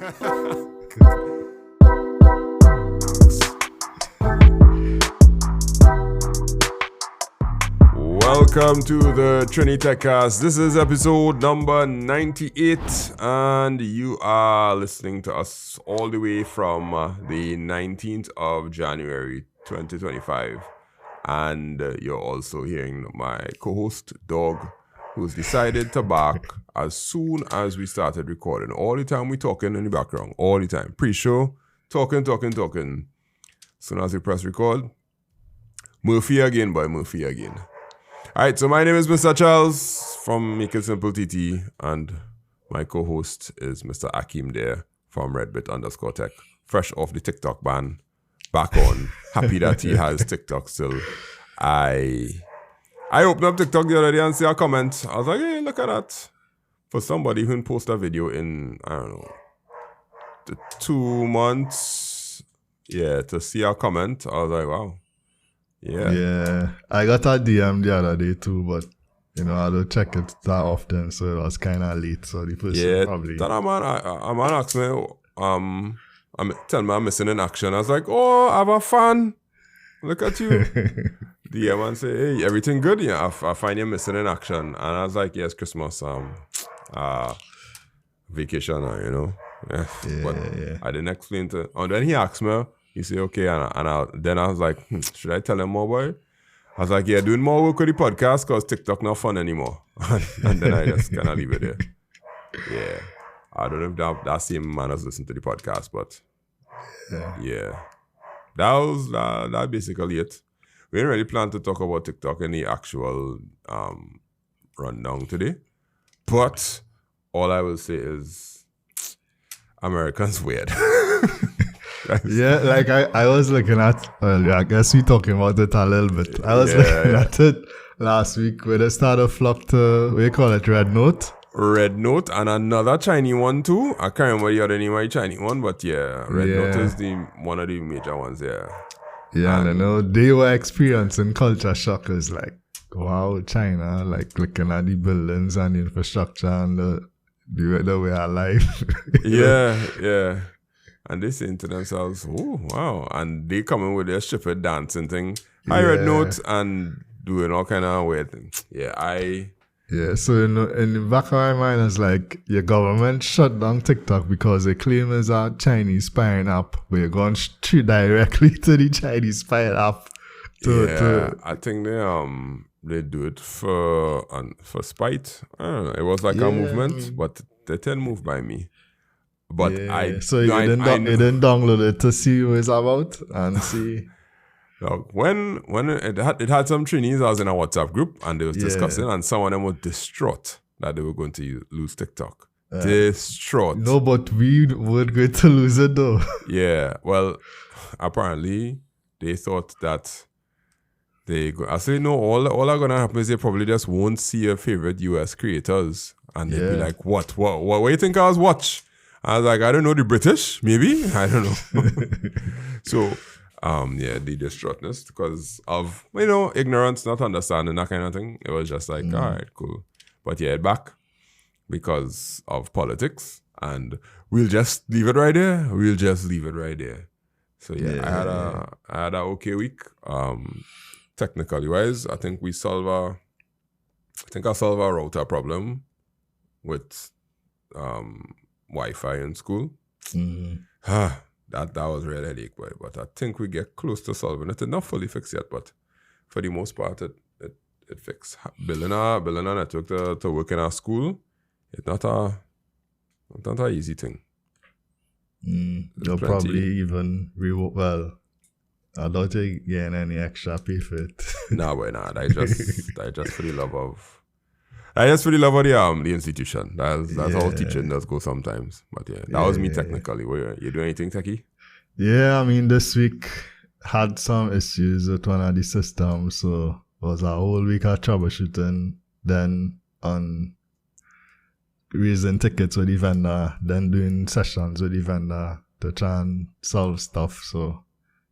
Welcome to the TriniTechcast. This is episode number 98, and you are listening to us all the way from the 19th of January 2025. And you're also hearing my co-host, Dog, who's decided to bark as soon as we started recording. All the time we talking in the background, all the time. Pre-show, talking. As soon as we press record, Murphy again, boy, Murphy again. All right, so my name is Mr. Charles from makeITsimpleTT, and my co-host is Mr. Akeem there from Redbit_Tech, fresh off the TikTok ban, back on, happy that he has TikTok still. I opened up TikTok the other day and see a comment. I was like, hey, look at that. For somebody who post a video in, I don't know, 2 months, to see a comment, I was like, wow. Yeah, I got a DM the other day too, but I don't check it that often, so it was kind of late. So the person probably. Then a man asked me, tell me I'm missing in action. I was like, oh, I have a fan. Look at you. DM man say, hey, everything good? Yeah, I find you missing in action, and I was like, yes, Christmas, vacation, Yeah. But I didn't explain to. And then he asked me. He said, okay, then I was like, should I tell him more, boy? I was like, yeah, doing more work with the podcast because TikTok not fun anymore. And then I just kind of leave it there. Yeah. I don't know if that same man has listened to the podcast, but yeah. That basically it. We didn't really plan to talk about TikTok in the actual rundown today. But all I will say is Americans weird. Yeah, like I was looking at, I guess we talking about it a little bit. I was looking at it last week where they started flock to, what do you call it, Red Note? Red Note and another Chinese one too. I can't remember the other name of the Chinese one, but Red Note is one of the major ones there. Yeah, and they were experiencing culture shock. It's like, wow, China, like looking at the buildings and the infrastructure and the way of life. Yeah. And they saying to themselves, oh, wow. And they coming with their stupid dancing thing. High Red Note and doing all kind of weird things. Yeah, so in the back of my mind, it's like your government shut down TikTok because they claim it's a Chinese spying app. But you're going straight directly to the Chinese spying app. I think they do it for spite. I don't know. It was like a movement, but they didn't move by me. But so you didn't download it to see what it's about and see. Look, when it had some trainees, I was in a WhatsApp group and they was discussing, and some of them were distraught that they were going to lose TikTok. Distraught. No, but we were going to lose it though. Yeah, well, apparently they thought that I say no. All are gonna happen is they probably just won't see your favorite US creators, and they'd be like, "What do you think I was watch?" I was like, I don't know, the British, maybe? I don't know. So, the distraughtness because of, ignorance, not understanding, that kind of thing. It was just like, all right, cool. But back because of politics, and we'll just leave it right there. So, I had a okay week. Technically wise, I think I solved a router problem with Wi-Fi in school. That was a real headache, boy. But I think we get close to solving it. It's not fully fixed yet, but for the most part, it fixed. Building a network to work in our school, it's not a easy thing. You'll probably even I don't think you're getting any extra pay for it. Nah, boy, nah. I just for the love of. I just really love the institution. That's how teaching does go sometimes. But that was me technically. You do anything techie? Yeah, I mean, this week had some issues with one of the systems, so it was a whole week of troubleshooting. Then on raising tickets with the vendor, then doing sessions with the vendor to try and solve stuff. So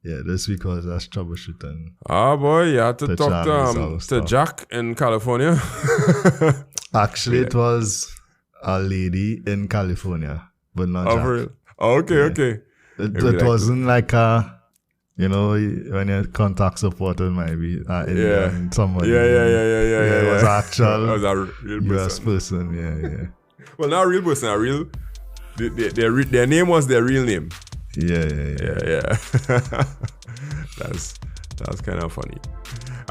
this week was just troubleshooting. Ah, boy, you had to talk to Jack in California. Actually, it was a lady in California. but not Oh, Jack. for real? Oh, okay. It wasn't like a, when you contact support, it might be Indian somebody. Yeah. It was actual It was a real US person. Yeah. Well, not a real person, a real. Their name was their real name. Yeah. That's kind of funny.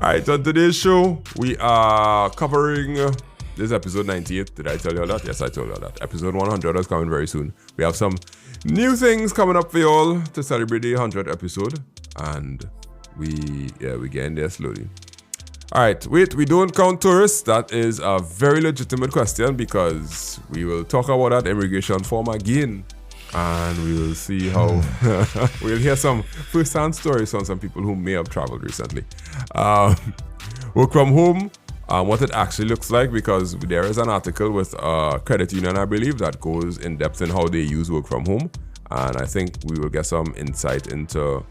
All right, on today's show, we are covering this is episode 98. Did I tell you all that? Yes, I told you all that. Episode 100 is coming very soon. We have some new things coming up for y'all to celebrate the 100th episode, and we getting there slowly. All right, wait, we don't count tourists. That is a very legitimate question because we will talk about that immigration form again. And we will see how we'll hear some first-hand stories from some people who may have traveled recently. Work from home, what it actually looks like, because there is an article with a credit union, I believe, that goes in depth in how they use work from home. And I think we will get some insight into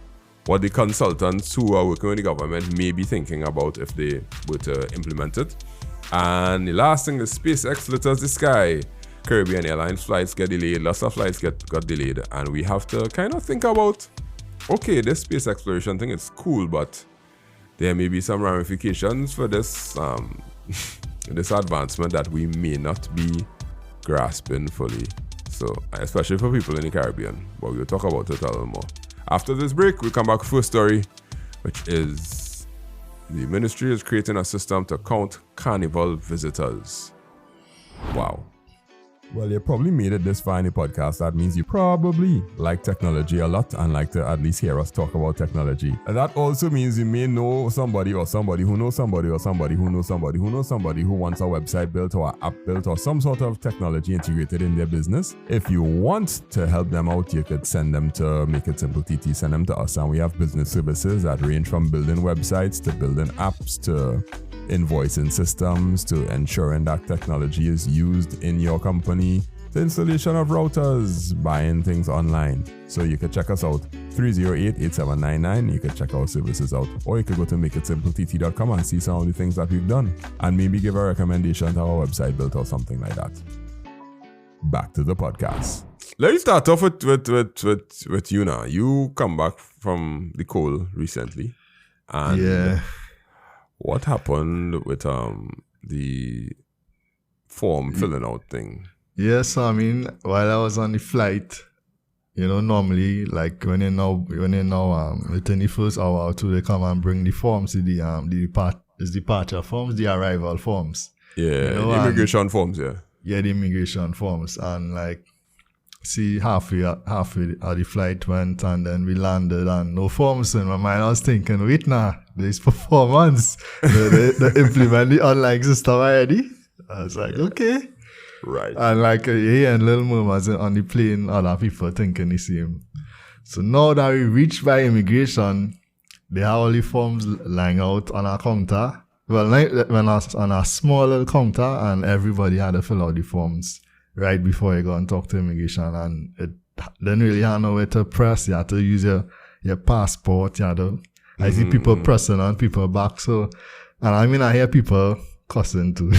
what the consultants who are working with the government may be thinking about if they were to implement it. And the last thing is SpaceX litters the sky. Caribbean Airlines flights get delayed, lots of flights got delayed, and we have to kind of think about, okay, this space exploration thing is cool, but there may be some ramifications for this this advancement that we may not be grasping fully. So, especially for people in the Caribbean, but we'll talk about it a little more. After this break, we'll come back with a story, which is the ministry is creating a system to count carnival visitors. Wow. Well, you probably made it this far in the podcast. That means you probably like technology a lot and like to at least hear us talk about technology. And that also means you may know somebody or somebody who knows somebody or somebody who knows somebody who knows somebody who wants a website built or an app built or some sort of technology integrated in their business. If you want to help them out, you could send them to makeITsimpleTT, send them to us. And we have business services that range from building websites to building apps to invoicing systems to ensuring that technology is used in your company, to installation of routers, buying things online. So you can check us out, 308-8799. You can check our services out, or you can go to makeITsimpleTT.com and see some of the things that we've done and maybe give a recommendation to our website built or something like that. Back to the podcast. Let me start off with you now. You come back from the cold recently, and what happened with the form filling out thing? Yes, I mean, while I was on the flight, normally, like when you know, within the first hour or two, they come and bring the forms, the departure forms, the arrival forms. Yeah, the immigration forms, yeah. Yeah, the immigration forms, and like, see halfway of the flight went, and then we landed, and no forms. In my mind, I was thinking, wait now, there's performance. they implement the online system already. I was like, okay. Right. And like, and little moments on the plane, other people thinking the same. So now that we reached by immigration, they have all the forms lying out on our counter. Well, when I was on a small little counter, and everybody had to fill out the forms right before you go and talk to immigration, and it didn't really have nowhere to press. You had to use your passport. You had to, I see people pressing on people back. So, and I mean, I hear people cussing too.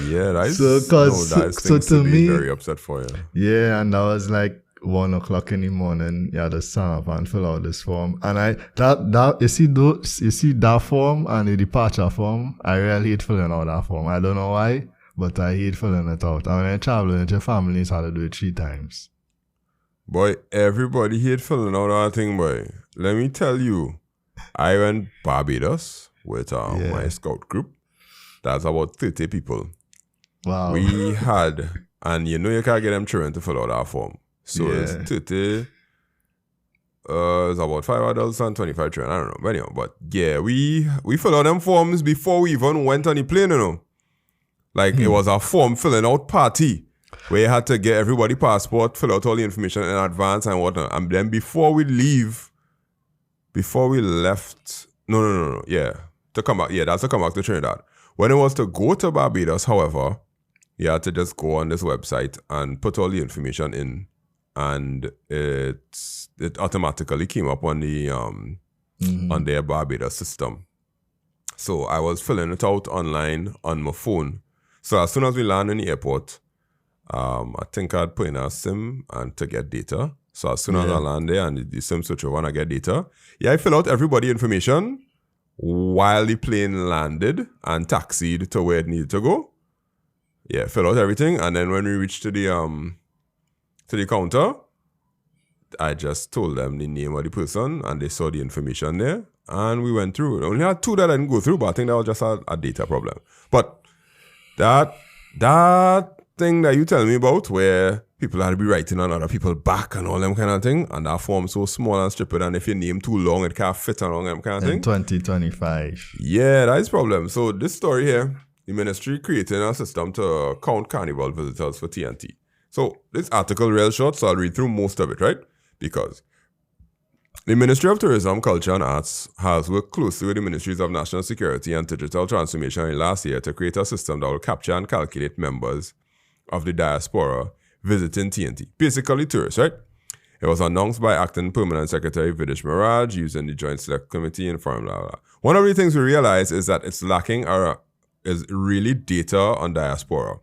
Yeah, that's so to me, very upset for you. Yeah, and that was like 1 o'clock in the morning. You had to stand up and fill out this form. And you see that form and the departure form. I really hate filling out that form. I don't know why, but I hate filling it out. And when you're traveling with your family, you have to do it 3 times. Boy, everybody hate filling out that thing, boy. Let me tell you, I went Barbados with my scout group. That's about 30 people. Wow. We had, and you can't get them children to fill out our form. So it's 30, it's about 5 adults and 25 children. I don't know. But anyway, but yeah, we filled out them forms before we even went on the plane, Like it was a form filling out party where you had to get everybody passport, fill out all the information in advance and whatnot. And then before we left, no. Yeah. To come back. Yeah, that's to come back to Trinidad. When it was to go to Barbados, however, you had to just go on this website and put all the information in, and it automatically came up on the on their Barbados system. So I was filling it out online on my phone. So as soon as we land in the airport, I think I'd put in a SIM and to get data. So as soon as I land there and the SIM switch over and I get data, I fill out everybody information while the plane landed and taxied to where it needed to go. Yeah, fill out everything, and then when we reached to the counter, I just told them the name of the person, and they saw the information there, and we went through. I only had 2 that I didn't go through, but I think that was just a data problem. But that thing that you tell me about, where people had to be writing on other people's back and all them kind of thing, and that form so small and stupid, and if your name too long, it can't fit on all them kind of thing. In 2025. Yeah, that is a problem. So this story here, the ministry created a system to count carnival visitors for TNT. So this article real short, so I'll read through most of it, right? Because the Ministry of Tourism, Culture and Arts has worked closely with the Ministries of National Security and Digital Transformation in last year to create a system that will capture and calculate members of the diaspora visiting TNT. Basically tourists, right? It was announced by Acting Permanent Secretary Vidish Miraj using the Joint Select Committee and Forum. One of the things we realize is that it's lacking is really data on diaspora.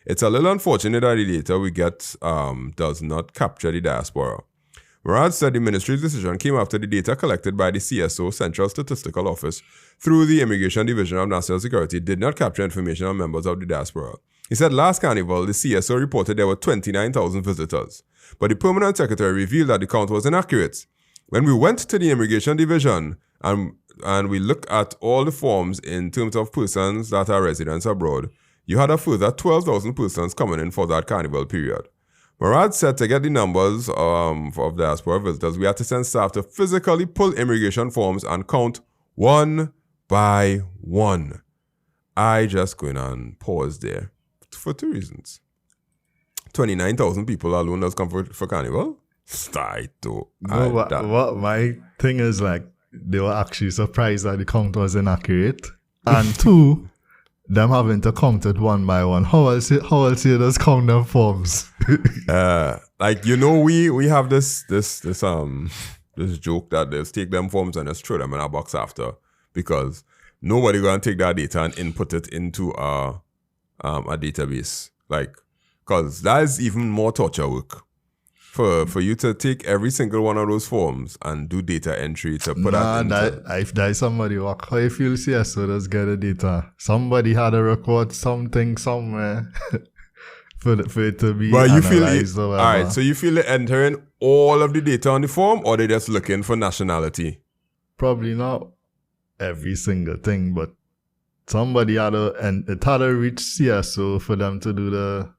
It's a little unfortunate that the data we get does not capture the diaspora. Miraj said the ministry's decision came after the data collected by the CSO, Central Statistical Office, through the Immigration Division of National Security did not capture information on members of the diaspora. He said last carnival, the CSO reported there were 29,000 visitors, but the Permanent Secretary revealed that the count was inaccurate. When we went to the Immigration Division and we looked at all the forms in terms of persons that are residents abroad, you had a further 12,000 persons coming in for that carnival period. Miraj said to get the numbers of diaspora visitors, we had to send staff to physically pull immigration forms and count one by one. I just going on pause there for 2 reasons. 29,000 people alone does come for carnival. What my thing is, like, they were actually surprised that the count was inaccurate, and 2, them having to count it one by one. How else you just count them forms? Like, we have this joke that they'll take them forms and just throw them in a box after, because nobody gonna take that data and input it into a database. Like, because that is even more torture work. For you to take every single one of those forms and do data entry to put if there's somebody work, how you feel CSO does get the data? Somebody had to record something somewhere for it to be analyzed. All right, so you feel they entering all of the data on the form, or they just looking for nationality? Probably not every single thing, but somebody had to, and it had to reach CSO for them to do the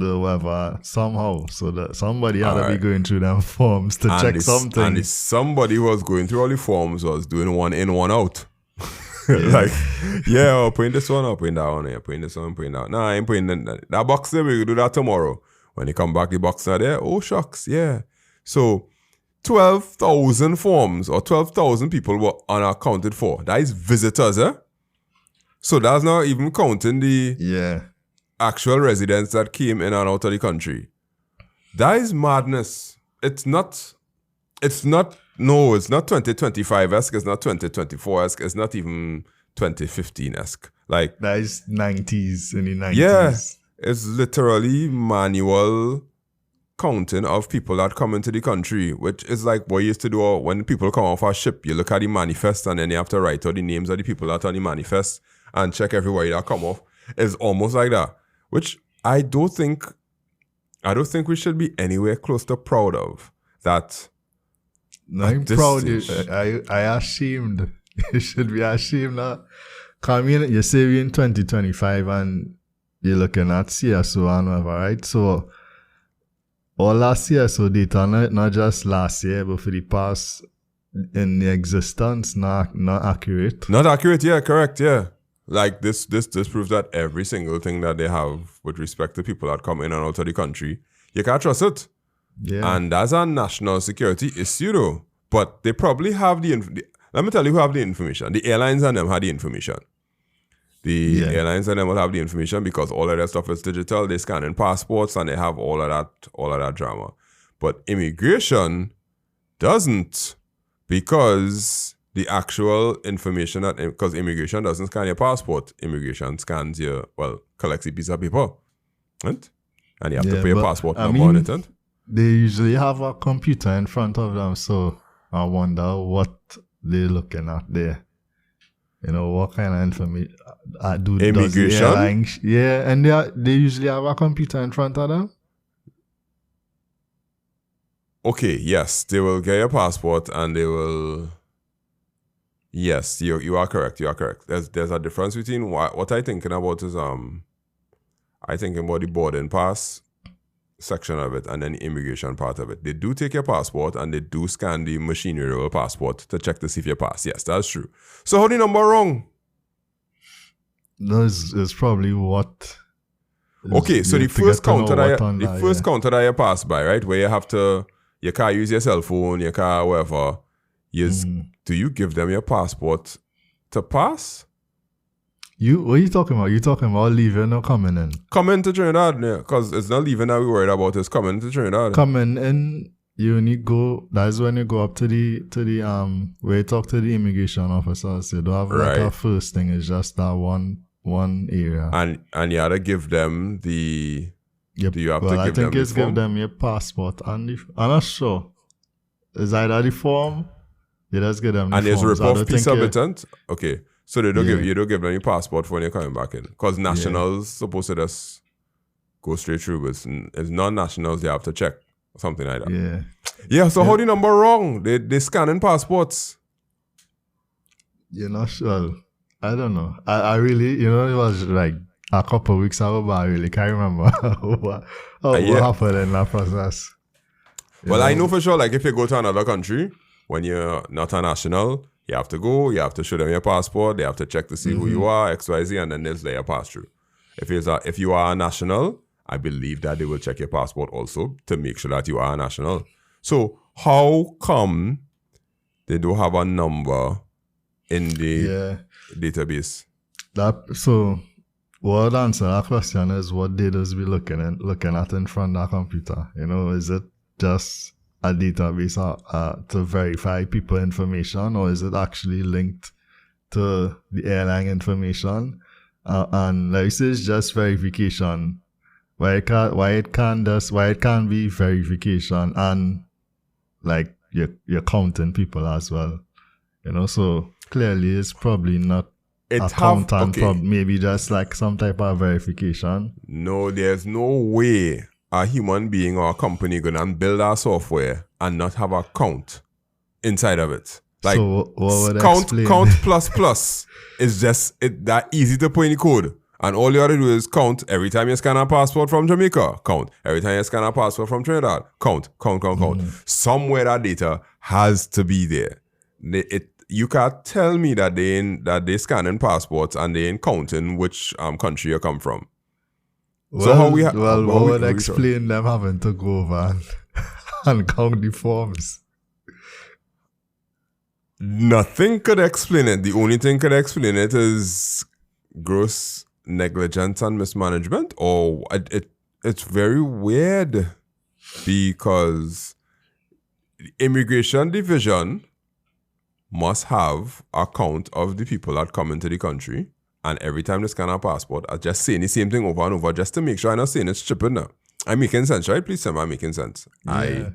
whatever somehow, so that somebody had to be going through them forms to check something. And somebody who was going through all the forms was doing one in, one out. Like, I'll put in this one, I'll put in that one, put in this one, put in that. Nah, I ain't putting in that box there, we'll do that tomorrow. When they come back, the box are there. Oh, shucks, yeah. So 12,000 forms or 12,000 people were unaccounted for. That is visitors, eh? So that's not even counting the actual residents that came in and out of the country. That is madness. It's not 2025-esque, it's not 2024-esque, it's not even 2015-esque. Like, that is 90s, in the 90s. Yeah, it's literally manual counting of people that come into the country, which is like what you used to do when people come off a ship. You look at the manifest and then you have to write out the names of the people that are on the manifest and check everybody that come off. It's almost like that. Which I don't think we should be anywhere close to proud of. That. No, I'm proud. I ashamed. You should be ashamed now. Because you say we're in 2025 and you're looking at CSO and whatever, right? So all that CSO data, not just last year, but for the past in the existence, not accurate. Not accurate, yeah, correct, yeah. Like this proves that every single thing that they have with respect to people that come in and out of the country, you can't trust it. Yeah. And that's a national security issue though. But they probably have let me tell you who have the information. The airlines and them had the information. The airlines and them will have the information because all of that stuff is digital. They scan in passports and they have all of that drama. But immigration doesn't, because the actual information because immigration doesn't scan your passport. Immigration scans collects a piece of paper. Right? And you have to put your passport I number on mean, it, and they usually have a computer in front of them, so I wonder what they're looking at there. You know, what kind of information immigration. Yeah, and they usually have a computer in front of them. Okay, yes, they will get your passport and they will. Yes, you are correct. You are correct. There's a difference between what I thinking about is I thinking about the boarding pass section of it and then the immigration part of it. They do take your passport and they do scan the machinery passport to check to see if you pass. Yes, that's true. So how the number wrong? No, it's probably what. Okay, so the first counter that you pass by, right, where you have to, you can't use your cell phone, you can't whatever. Do you give them your passport to pass? What are you talking about? You talking about leaving or coming in? Coming to Trinidad, yeah, because it's not leaving that we're worried about. It's coming to Trinidad. Coming in, you only go. That's when you go up to the where you talk to the immigration officers. You don't have like a first thing. It's just that one area. And you have to give them the. Yep. Do you have to give them? I think it's give them your passport and I'm not sure. It's either the form. You just give them the and forms. there's a rip-off piece of it, and okay. So they don't you don't give them your passport when you're coming back in. Because nationals supposed to just go straight through. But it's non-nationals you have to check. Or something like that. Yeah. Yeah, so how the number wrong? They scanning passports. You're not sure. I don't know. I really, it was like a couple of weeks ago, but I really can't remember what happened in that process. Well, I know for sure, like if you go to another country, when you're not a national, you have to go, you have to show them your passport, they have to check to see who you are, XYZ, and then they'll let you pass through. If you are a national, I believe that they will check your passport also to make sure that you are a national. So how come they don't have a number in the database? What answer that question is what data be looking at in front of the computer? Is it just a database to verify people information, or is it actually linked to the airline information? And like I say, it's just verification. Why it can't be verification and like you're counting people as well. So clearly it's probably not maybe just like some type of verification. No, there's no way a human being or a company gonna build our software and not have a count inside of it. Like so what would count plus is just that easy to put in the code. And all you have to do is count every time you scan a passport from Jamaica, count. Every time you scan a passport from Trinidad, count. Somewhere that data has to be there. You can't tell me that they scanning passports and they ain't counting which country you come from. What would explain them having to go over and count the forms? Nothing could explain it. The only thing could explain it is gross negligence and mismanagement. Or it's very weird because the immigration division must have a count of the people that come into the country. And every time they scan our passport, I just saying the same thing over and over just to make sure I'm not saying it's stupid now. I'm making sense, right? Please tell me I'm making sense. Yeah.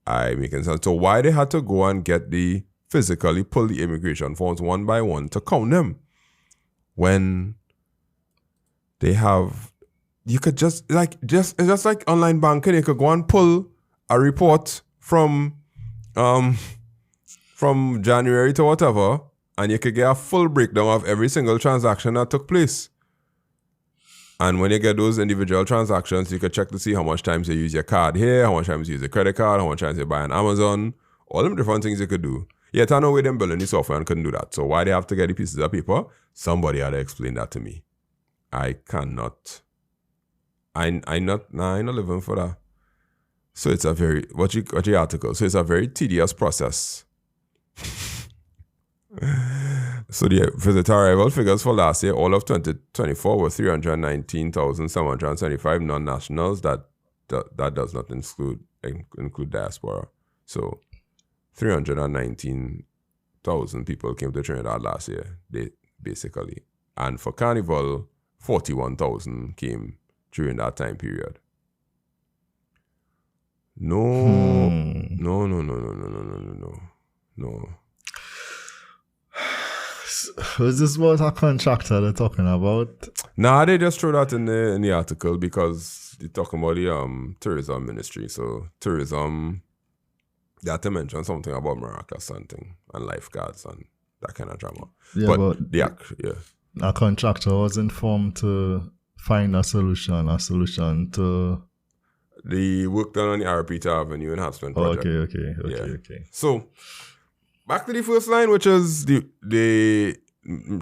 I making sense. So why they had to go and physically pull the immigration forms one by one to count them when they have, you could it's just like online banking. You could go and pull a report from January to whatever, and you could get a full breakdown of every single transaction that took place. And when you get those individual transactions, you could check to see how much times you use your card here, how much times you use a credit card, how much times you buy on Amazon, all them different things you could do. Yet I know where them building the software and couldn't do that. So why they have to get the pieces of paper? Somebody had to explain that to me. I cannot. I'm not living for that. So it's a very, what's your article? So it's a very tedious process. So the visitor arrival figures for last year, all of 2024, were 319,775 non-nationals. That does not include diaspora. So 319,000 people came to Trinidad last year, basically. And for Carnival, 41,000 came during that time period. No. No. Is this what a contractor they're talking about? Nah, they just throw that in the article because they're talking about the tourism ministry. So tourism, they have to mention something about miraculous something and lifeguards and that kind of drama. Yeah, but a contractor was informed to find a solution to the work done on the Arapita Avenue enhancement project. Okay. So back to the first line, which is the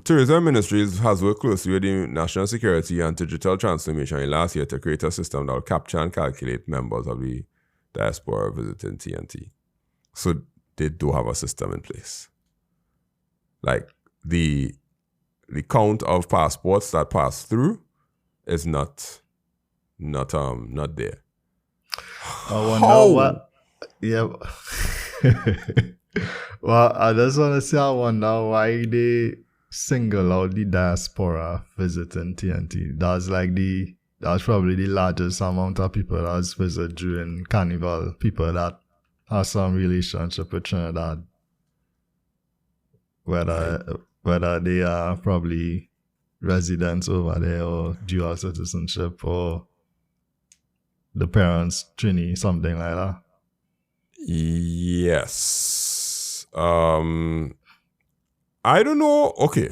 tourism ministry has worked closely with the National Security and Digital Transformation last year to create a system that will capture and calculate members of the diaspora visiting TNT. So they do have a system in place. Like the count of passports that pass through is not there. I wonder what. Yeah. Well, I just want to say I wonder why they single out the diaspora visiting TNT. That's probably the largest amount of people that visit during Carnival. People that have some relationship with Trinidad. Whether they are probably residents over there or dual citizenship or the parents Trini, something like that. Yes. I don't know. Okay.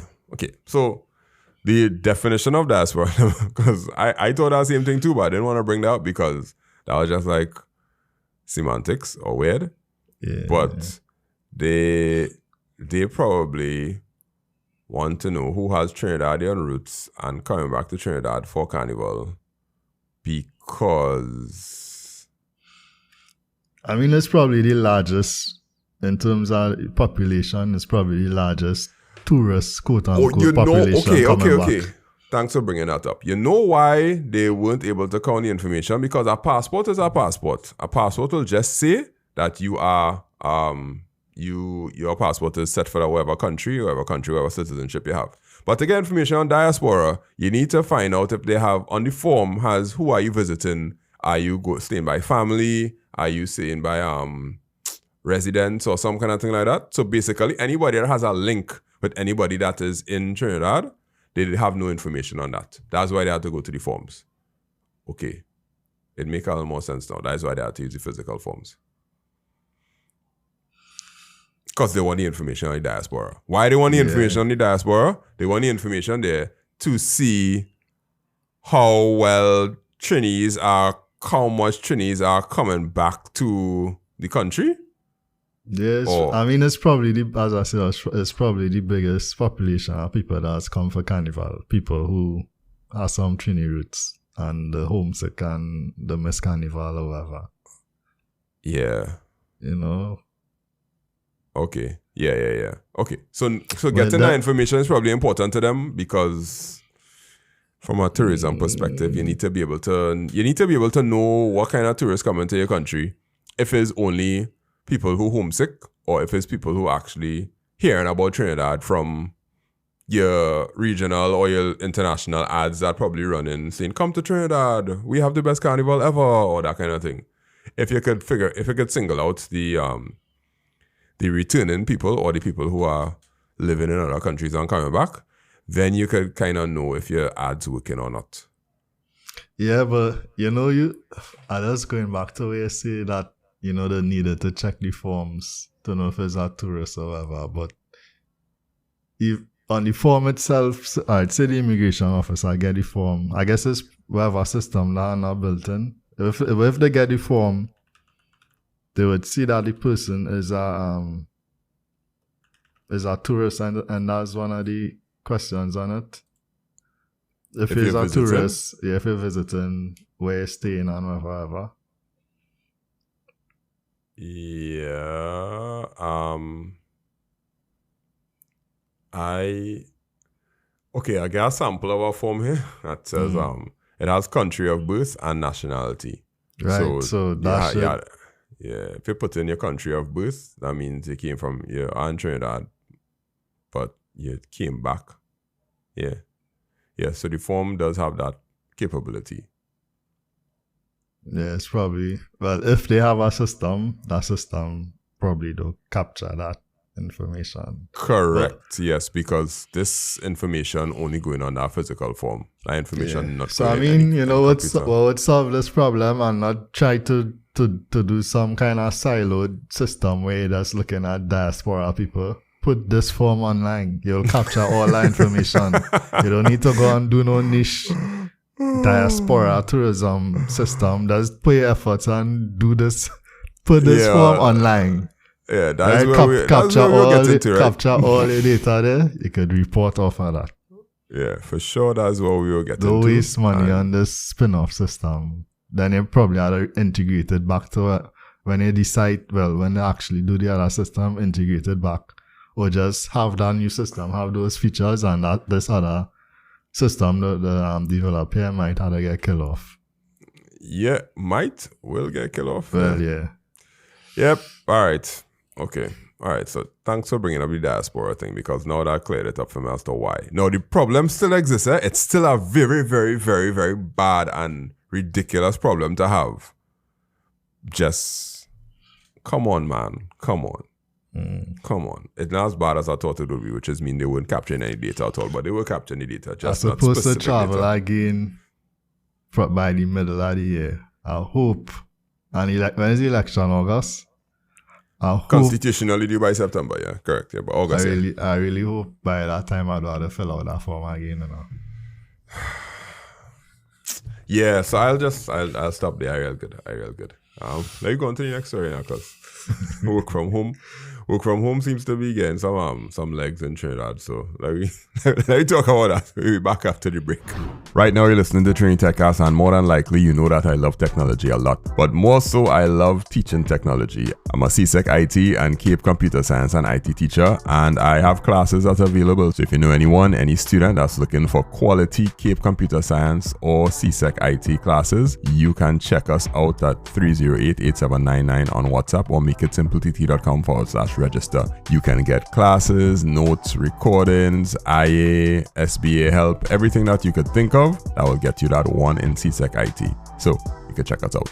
So the definition of diaspora, because I thought that same thing too, but I didn't want to bring that up because that was just like semantics or weird. Yeah. But they probably want to know who has Trinidadian roots and coming back to Trinidad for Carnival because I mean, it's probably the largest in terms of population. It's probably the largest tourist quote-unquote population coming back. Thanks for bringing that up. You know why they weren't able to count the information? Because a passport is a passport. A passport will just say that you are your passport is set for whatever country, whatever citizenship you have. But to get information on diaspora, you need to find out if they have on the form has who are you visiting? Are you staying by family? Are you staying by residents or some kind of thing like that? So basically, anybody that has a link with anybody that is in Trinidad, they have no information on that. That's why they have to go to the forms. Okay. It makes a little more sense now. That's why they have to use the physical forms. Because they want the information on the diaspora. Why they want the information on the diaspora? They want the information there to see how well how much Trinis are coming back to the country. Yes, I mean, it's probably as I said, it's probably the biggest population of people that's come for Carnival. People who have some Trini roots and the homesick and the Miss Carnival or whatever. Yeah. You know? Okay. Yeah. Okay. So getting that information is probably important to them because from a tourism perspective, you need to be able to know what kind of tourists come into your country. If it's only people who homesick or if it's people who actually hearing about Trinidad from your regional or your international ads that probably run in saying, come to Trinidad, we have the best carnival ever, or that kind of thing. If you could single out the returning people or the people who are living in other countries and coming back, then you could kind of know if your ad's working or not. Yeah, but I just going back to where you say that, they needed to check the forms to know if it's a tourist or whatever. But if on the form itself, I'd say the immigration officer get the form. I guess it's whatever system that are not built in. If they get the form, they would see that the person is a tourist, and that's one of the questions on it. If he's a tourist, if you're visiting, where you're staying and whatever. Yeah. I got a sample of a form here that says it has country of birth and nationality. Right. So that's yeah. If you put in your country of birth, that means you came from Trinidad, but you came back. Yeah. So the form does have that capability. Yeah, it's probably, well, if they have a system, that system probably don't capture that information. Correct. Yes, because this information only going on that physical form. That information not So going I in mean, any you know, what computer. would solve this problem and not try to do some kind of siloed system where you're just looking at diaspora people. Put this form online. You'll capture all that information. You don't need to go and do no niche diaspora tourism system. Just put your efforts and do this. Put this form online. Yeah, Right? Capture we'll get into, right? Capture all your data there. You could report off of that. Yeah, for sure. That's what we will get into. Don't waste money on this spin-off system. Then you probably had to integrate it back to when you decide, when they actually do the other system, integrate it back. Or just have that new system, have those features, and that this other system, the developer might have to get killed off. Yeah, will get killed off. Well, yeah. Yep. All right. Okay. All right. So thanks for bringing up the diaspora thing, because now that cleared it up for me as to why. No, the problem still exists. It's still a very, very, very, very bad and ridiculous problem to have. Just come on, man. Come on. Come on. It's not as bad as I thought it would be, which is mean they wouldn't capture any data at all, but they will capture any data. Just I'm not supposed to specific travel data. again by the middle of the year. I hope. And when is the election? August? I hope. Constitutionally due by September, yeah. Correct. Yeah, but August. I really hope by that time I'd rather fill out that form again, you know. Yeah, so I'll stop there. I real good. Let you go on to the next story now, because work from home seems to be getting some legs in Trinidad. So let me talk about that. We'll be back after the break. Right now you're listening to Trinity TechCast, and more than likely you know that I love technology a lot. But more so, I love teaching technology. I'm a CSEC IT and Cape Computer Science and IT teacher, and I have classes that are available. So if you know any student that's looking for quality Cape Computer Science or CSEC IT classes, you can check us out at 308-8799 on WhatsApp or makeITsimpleTT.com/register. You can get classes, notes, recordings, IA, SBA help, everything that you could think of that will get you that one in CSEC IT. So you can check us out.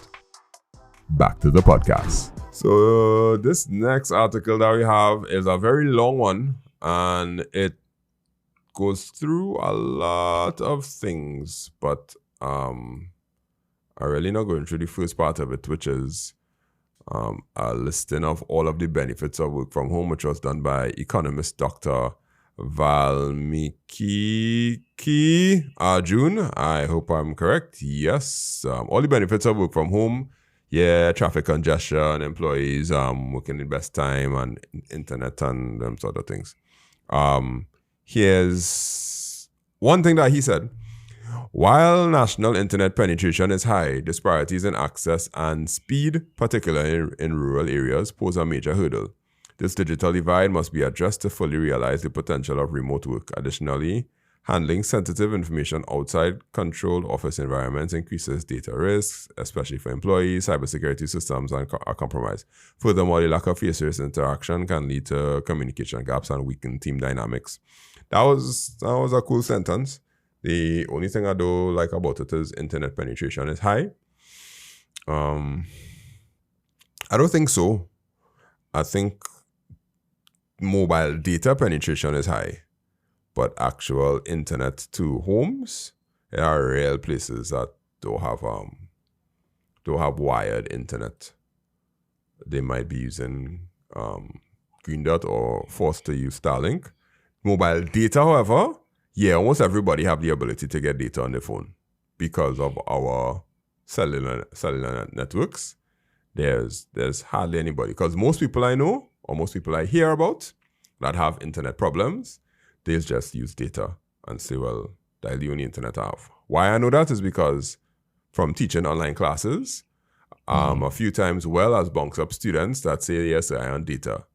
Back to the podcast. So this next article that we have is a very long one, and it goes through a lot of things, but I'm really not going through the first part of it, which is a listing of all of the benefits of work from home, which was done by economist Dr. Valmiki Arjun. I hope I'm correct. Yes. All the benefits of work from home. Yeah, traffic congestion, employees working in best time, and internet and them sort of things. Here's one thing that he said. While national internet penetration is high, disparities in access and speed, particularly in rural areas, pose a major hurdle. This digital divide must be addressed to fully realize the potential of remote work. Additionally, handling sensitive information outside controlled office environments increases data risks, especially for employees. Cybersecurity systems are compromised. Furthermore, the lack of face-to-face interaction can lead to communication gaps and weaken team dynamics. That was a cool sentence. The only thing I do like about it is internet penetration is high. I don't think so. I think mobile data penetration is high, but actual internet to homes, there are real places that don't have wired internet. They might be using Green Dot or forced to use Starlink. Mobile data, however, yeah, almost everybody have the ability to get data on their phone because of our cellular networks. There's hardly anybody, because most people I know or most people I hear about that have internet problems, they just use data and say, well, that's the only internet I have. Why I know that is because from teaching online classes, a few times as bunks up students that say, yes, I am data.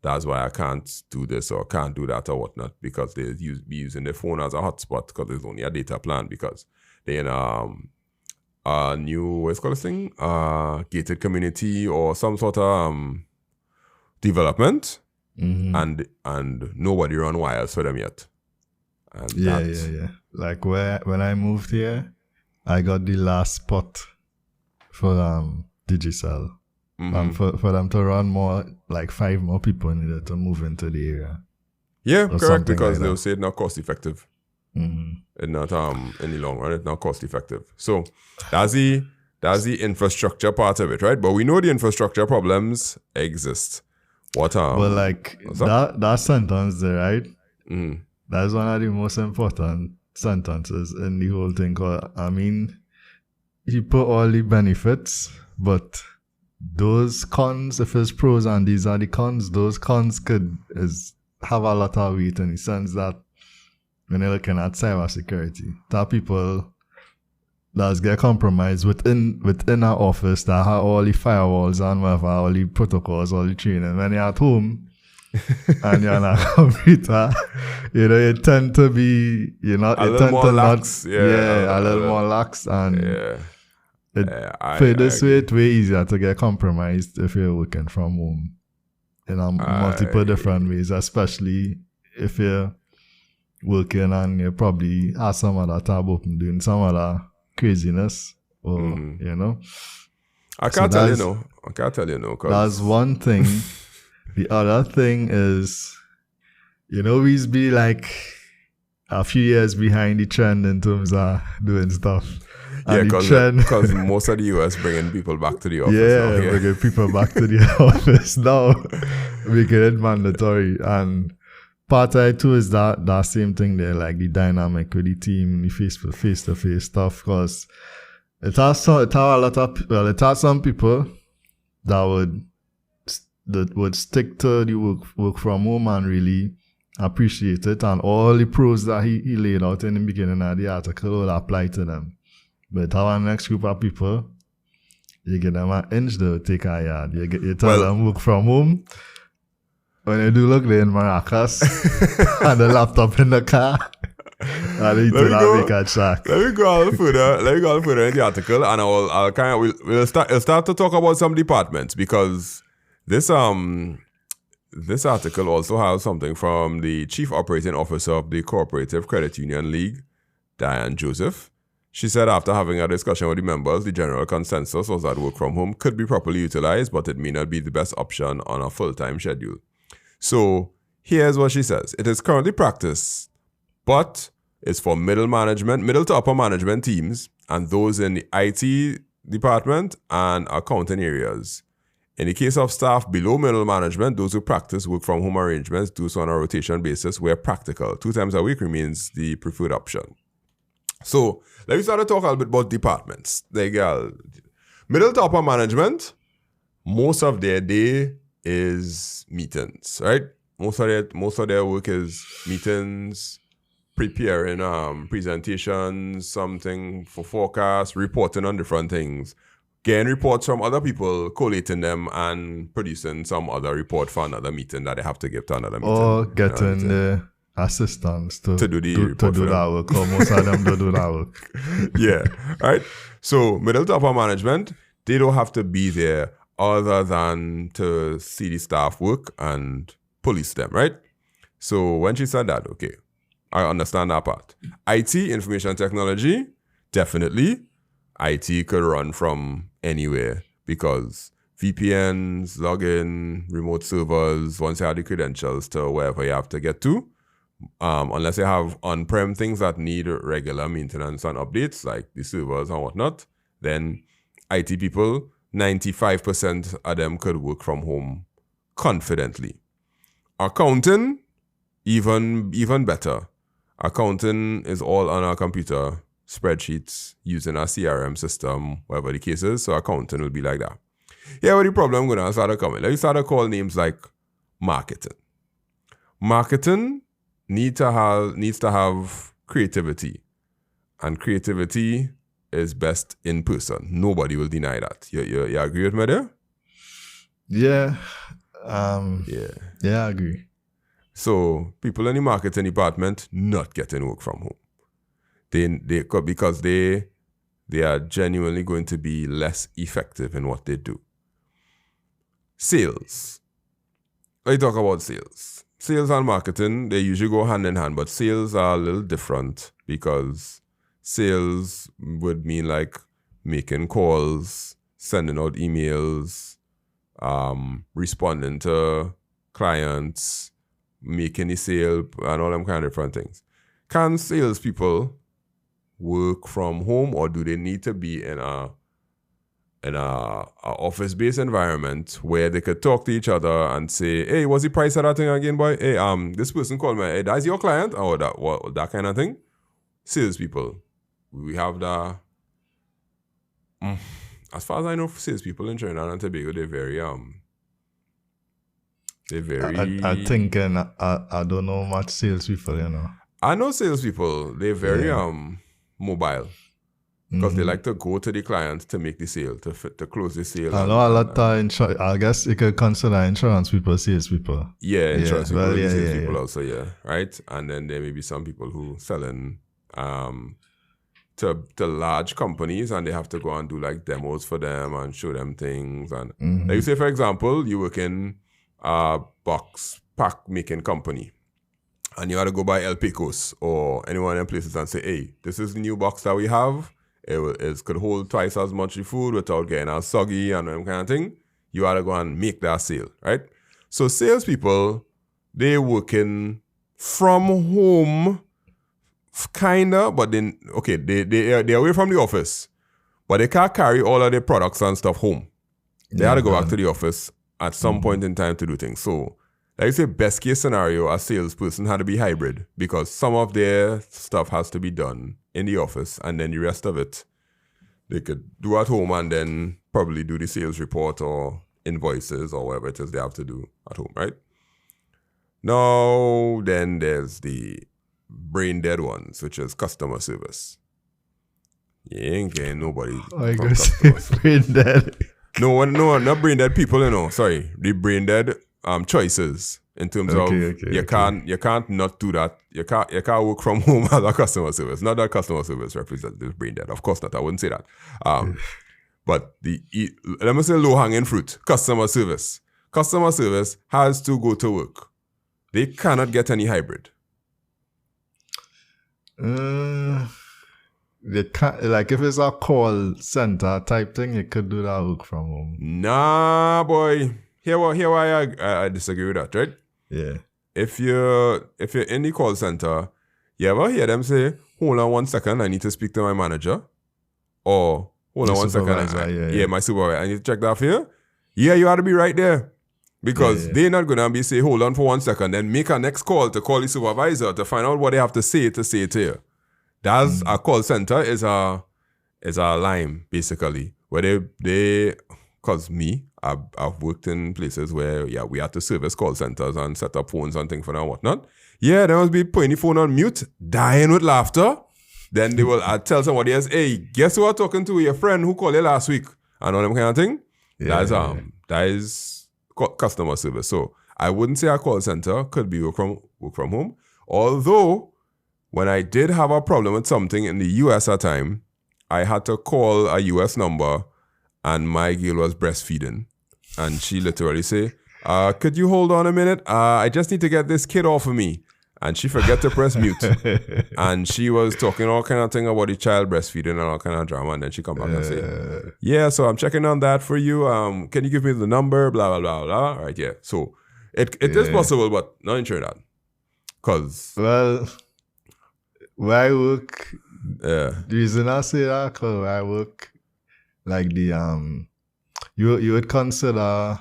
That's why I can't do this or can't do that or whatnot, because they be using their phone as a hotspot because there's only a data plan, because they're in a new, what's called this thing? Gated community or some sort of development, and nobody run wires for them yet. And yeah. Like when I moved here, I got the last spot for Digicel. For them to run more, like 5 more people needed to move into the area. Yeah, or correct, something because like they'll that. say it's not cost effective. It's not any long run, it's not cost effective. So that's the infrastructure part of it, right? But we know the infrastructure problems exist. But like that sentence there, right? Mm-hmm. That's one of the most important sentences in the whole thing. 'Cause, I mean, you put all the benefits, but those cons, if it's pros and these are the cons, those cons have a lot of weight in the sense that when you're looking at cybersecurity, that people that get compromised within our office that have all the firewalls and whatever, all the protocols, all the training. When you're at home and you're on a computer, you tend to be, a little more lax. A little more lax. And put it this way, it's way easier to get compromised if you're working from home in multiple different ways, especially if you're working and you probably have some other tab open doing some other craziness, or I can't tell you no. That's one thing. The other thing is, we's be like a few years behind the trend in terms of doing stuff. Yeah, because most of the US bringing people back to the office. Yeah, bringing people back to the office now, making it mandatory. And part of it too is that same thing there, like the dynamic with the team, the face-to-face stuff. Because it has some people that would stick to the work from home and really appreciate it, and all the pros that he laid out in the beginning of the article will apply to them. But our next group of people, you get them an inch, they'll take a yard. You tell them work from home. When you do look, they're in Maracas and the laptop in the car. And they make a track. Let me go a little further in the article, and we'll start to talk about some departments, because this article also has something from the Chief Operating Officer of the Cooperative Credit Union League, Diane Joseph. She said after having a discussion with the members, the general consensus was that work from home could be properly utilized, but it may not be the best option on a full-time schedule. So here's what she says. It is currently practiced, but it's for middle to upper management teams, and those in the IT department and accounting areas. In the case of staff below middle management, those who practice work from home arrangements do so on a rotation basis where practical. 2 times a week remains the preferred option. So let me start to talk a little bit about departments. Middle to upper management, most of their day is meetings, right? Most of their work is meetings, preparing presentations, something for forecast, reporting on different things, getting reports from other people, collating them, and producing some other report for another meeting that they have to give to another meeting. Or getting the assistants to do that work, or most of them do that work. Yeah, right? So middle to upper management, they don't have to be there other than to see the staff work and police them, right? So when she said that, okay, I understand that part. IT, information technology, definitely. IT could run from anywhere, because VPNs, login, remote servers, once you have the credentials to wherever you have to get to, unless you have on-prem things that need regular maintenance and updates, like the servers and whatnot, then IT people, 95% of them could work from home confidently. Accounting, even better. Accounting is all on our computer, spreadsheets, using our CRM system, whatever the case is. So accounting will be like that. Yeah, what the problem going to start coming? Let me start to call names like marketing. Marketing needs to have creativity, and creativity is best in person. Nobody will deny that. You agree with me there? Yeah. Yeah, I agree. So people in the marketing department not getting work from home. Because they are genuinely going to be less effective in what they do. Sales. Let's talk about sales. Sales and marketing, they usually go hand in hand, but sales are a little different, because sales would mean like making calls, sending out emails, responding to clients, making a sale, and all them kind of different things. Can salespeople work from home, or do they need to be in a office-based environment where they could talk to each other and say, hey, what's the price of that thing again, boy? Hey, this person called me. Hey, that's your client? Or that kind of thing. Salespeople. We have the... as far as I know, salespeople in Trinidad and Tobago, they're very... I'm thinking, I don't know much salespeople, you know. I know salespeople. They're very mobile. Because they like to go to the client to make the sale, to close the sale. I know a lot of I guess you could consider insurance people salespeople. Yeah, insurance people, salespeople also, yeah, right? And then there may be some people who selling to large companies, and they have to go and do like demos for them and show them things. And like you say, for example, you work in a box pack making company, and you had to go by El Pecos or any one of them places and say, hey, this is the new box that we have. It could hold twice as much food without getting all soggy and that kind of thing. You ought to go and make that sale, right? So salespeople, they working from home, kinda, but then they're away from the office, but they can't carry all of their products and stuff home. They had to go back to the office at some point in time to do things. So, like I say, best case scenario, a salesperson had to be hybrid because some of their stuff has to be done in the office, and then the rest of it they could do at home and then probably do the sales report or invoices or whatever it is they have to do at home, right? Now, then there's the brain dead ones, which is customer service. You ain't getting nobody from customer service. Brain dead. No, not brain dead people, you know. Sorry, the brain dead choices in terms of you can't not do that. You can't work from home as a customer service. Not that customer service represents brain dead. Of course not. I wouldn't say that. But let me say low hanging fruit. Customer service. Customer service has to go to work. They cannot get any hybrid. They can't, like if it's a call center type thing, you could do that work from home. Nah, boy. Here why I disagree with that, right? Yeah. If you're in the call center, you ever hear them say, hold on 1 second, I need to speak to my manager? Or hold on 1 second, my supervisor, I need to check that for you? Yeah, you ought to be right there. Because they're not going to be say, hold on for 1 second, then make a next call to call the supervisor to find out what they have to say it to you. That's a call center is a lime, basically. Where they cause me, I've worked in places where we had to service call centers and set up phones and things for that and whatnot. Yeah, they must be putting the phone on mute, dying with laughter. Then they will tell somebody else, hey, guess who I'm talking to? Your friend who called you last week. And all them kind of thing. Yeah, that is customer service. So I wouldn't say a call center could be work from home. Although when I did have a problem with something in the US at time, I had to call a US number and my girl was breastfeeding. And she literally say, could you hold on a minute? I just need to get this kid off of me. And she forgot to press mute. And she was talking all kind of thing about the child breastfeeding and all kind of drama. And then she come back and say, yeah, so I'm checking on that for you. Can you give me the number? Blah, blah, blah, blah. All right, yeah. So it is possible, but not in Trinidad. Because... Well, where I work... The reason I say that, because where I work, like the... You would consider...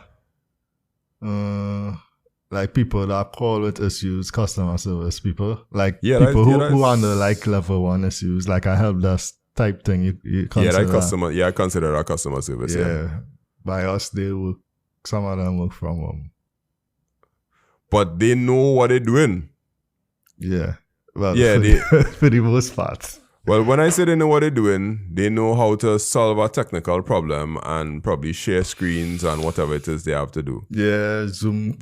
like people that call with issues, customer service people, like people who handle like level 1 issues, like a help desk type thing. You consider I consider that customer service. Yeah, by us they work. Some of them work from home, but they know what they're doing. Yeah, well, for the most part. Well, when I say they know what they're doing, they know how to solve a technical problem and probably share screens and whatever it is they have to do. Yeah, Zoom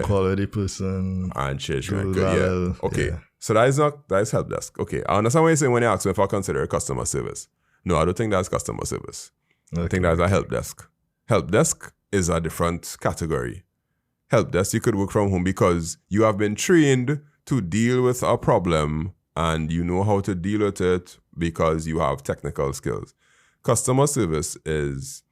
call with the person. And share screen. Okay. So that is help desk. Okay. I understand what you're saying when you ask me if I consider it customer service. No, I don't think that's customer service. Okay. I think that's a help desk. Help desk is a different category. Help desk, you could work from home because you have been trained to deal with a problem and you know how to deal with it because you have technical skills. Customer service is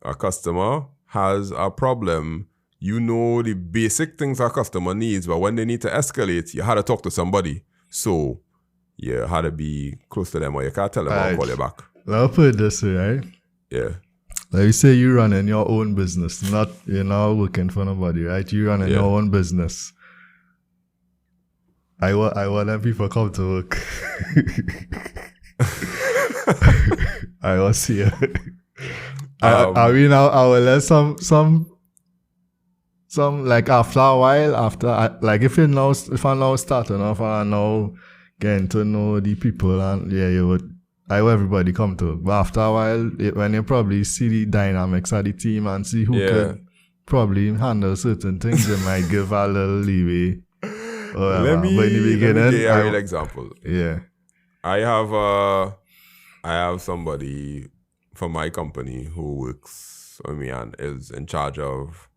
a customer has a problem, you know the basic things a customer needs, but when they need to escalate, you had to talk to somebody. So you had to be close to them, or you can't tell them I'll call you back. I'll put it this way, right? Yeah. Like you say, you running your own business, you're not working for nobody, right? You running your own business. I want them people come to work. I was here. I mean, I will let some like after a while, if I'm now starting off and now getting to know the people, and I will everybody come to. But after a while, when you probably see the dynamics of the team and see who could probably handle certain things, they might give a little leeway. Let me give you a real example. Yeah. I have somebody from my company who works for me and is in charge of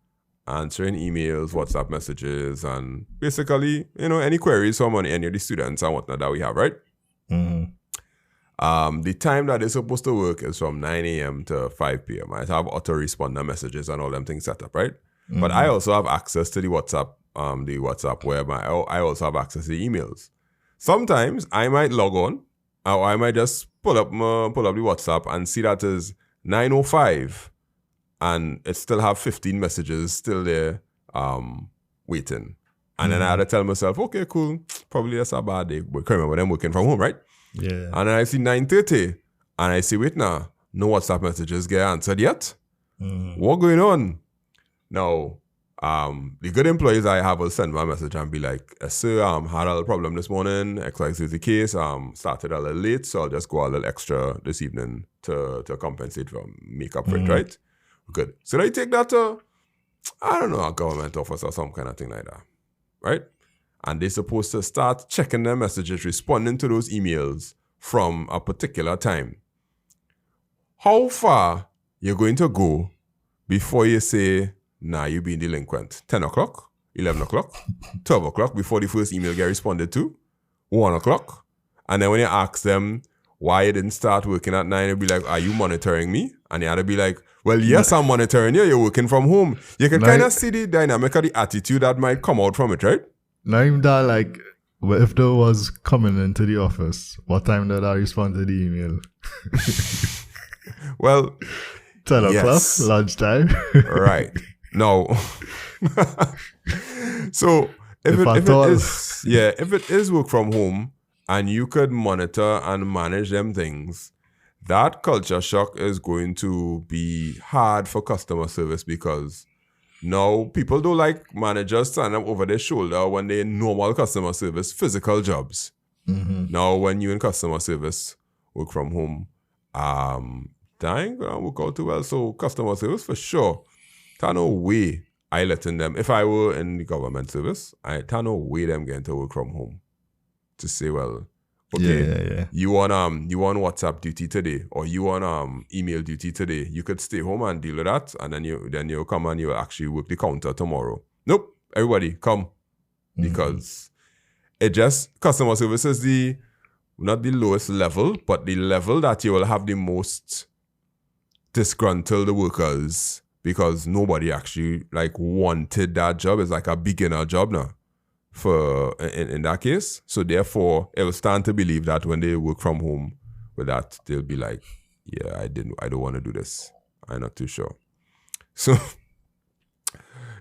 answering emails, WhatsApp messages, and basically, any queries from any of the students and whatnot that we have, right? Mm-hmm. The time that they're supposed to work is from 9 a.m. to 5 p.m. I have autoresponder messages and all them things set up, right? Mm-hmm. But I also have access to the WhatsApp where I also have access to the emails. Sometimes I might log on, or I might just pull up the WhatsApp and see that is 9:05, and it still have 15 messages still there, waiting. And then I had to tell myself, okay, cool, probably that's a bad day. But remember, I'm working from home, right? Yeah. And then I see 9:30, and I see, wait now, no WhatsApp messages get answered yet. What going on? Now, the good employees I have will send me a message and be like, sir, had a little problem this morning, XYZ is the case, started a little late, so I'll just go a little extra this evening to compensate for, make up for it, right? Good. So I take that to, I don't know, a government office or some kind of thing like that, right? And they're supposed to start checking their messages, responding to those emails from a particular time. How far you're going to go before you say, nah, you being delinquent? 10 o'clock, 11 o'clock, 12 o'clock before the first email get responded to, 1 o'clock. And then when you ask them why you didn't start working at 9, they'll be like, are you monitoring me? And you had to be like, well, yes, I'm monitoring you. You're working from home. You can kind of see the dynamic of the attitude that might come out from it, right? Not even that, like, if there was coming into the office, what time did I respond to the email? Well, 10 o'clock, yes. Lunchtime. Right. No. So if it is work from home and you could monitor and manage them things, that culture shock is going to be hard for customer service, because now people don't like managers standing up over their shoulder when they're in normal customer service, physical jobs. Now when you in customer service, work from home, dang, gonna work out too well. So customer service for sure. There's no way I letting them, if I were in the government service, there's no way them getting to work from home. To say, well, okay, you want WhatsApp duty today, or you want email duty today, you could stay home and deal with that, and then you come and you actually work the counter tomorrow. Nope, everybody come. Because it just, customer service is not the lowest level, but the level that you will have the most disgruntled workers, because nobody actually wanted that job. It's like a beginner job now for in that case. So therefore, it will stand to believe that when they work from home with that, they'll be like, yeah, I don't want to do this. I'm not too sure. So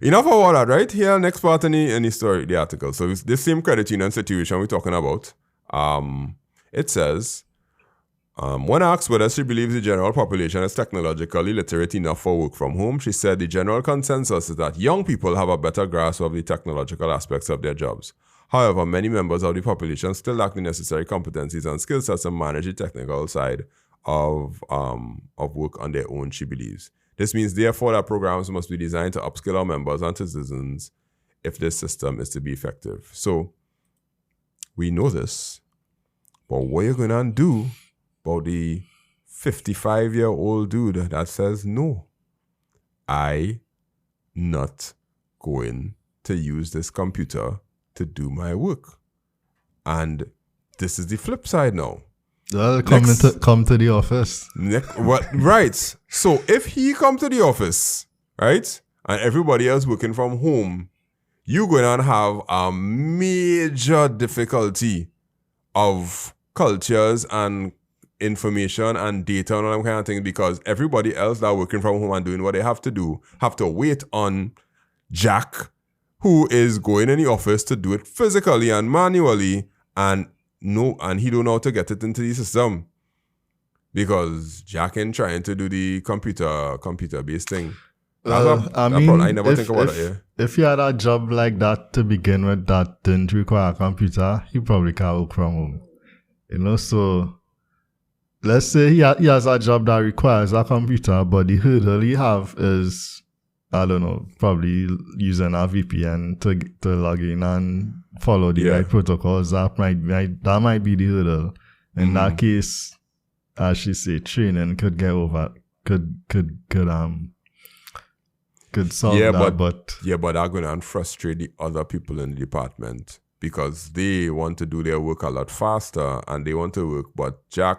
enough of all that, right? Here, next part in the story, the article. So it's the same credit union situation we're talking about. It says, when asked whether she believes the general population is technologically literate enough for work from home, she said the general consensus is that young people have a better grasp of the technological aspects of their jobs. However, many members of the population still lack the necessary competencies and skill sets to manage the technical side of work on their own, she believes. This means, therefore, that programs must be designed to upskill our members and citizens if this system is to be effective. So, we know this, but what are you going to do about the 55-year-old dude that says, no, I not going to use this computer to do my work? And this is the flip side now. Well, come to the office. What? Right. So if he come to the office, right, and everybody else working from home, you're going to have a major difficulty of cultures and information and data and all that kind of things, because everybody else that are working from home and doing what they have to do have to wait on Jack, who is going in the office to do it physically and manually, and he don't know how to get it into the system because Jack ain't trying to do the computer based thing. I never think about it. Yeah. If you had a job like that to begin with that didn't require a computer, he probably can't work from home. You know, so let's say he has a job that requires a computer, but the hurdle he have is, I don't know, probably using a VPN to log in and follow the right protocols. That might be the hurdle. In that case, as she said, training could get over, could solve that. But that's going to frustrate the other people in the department because they want to do their work a lot faster and they want to work, but you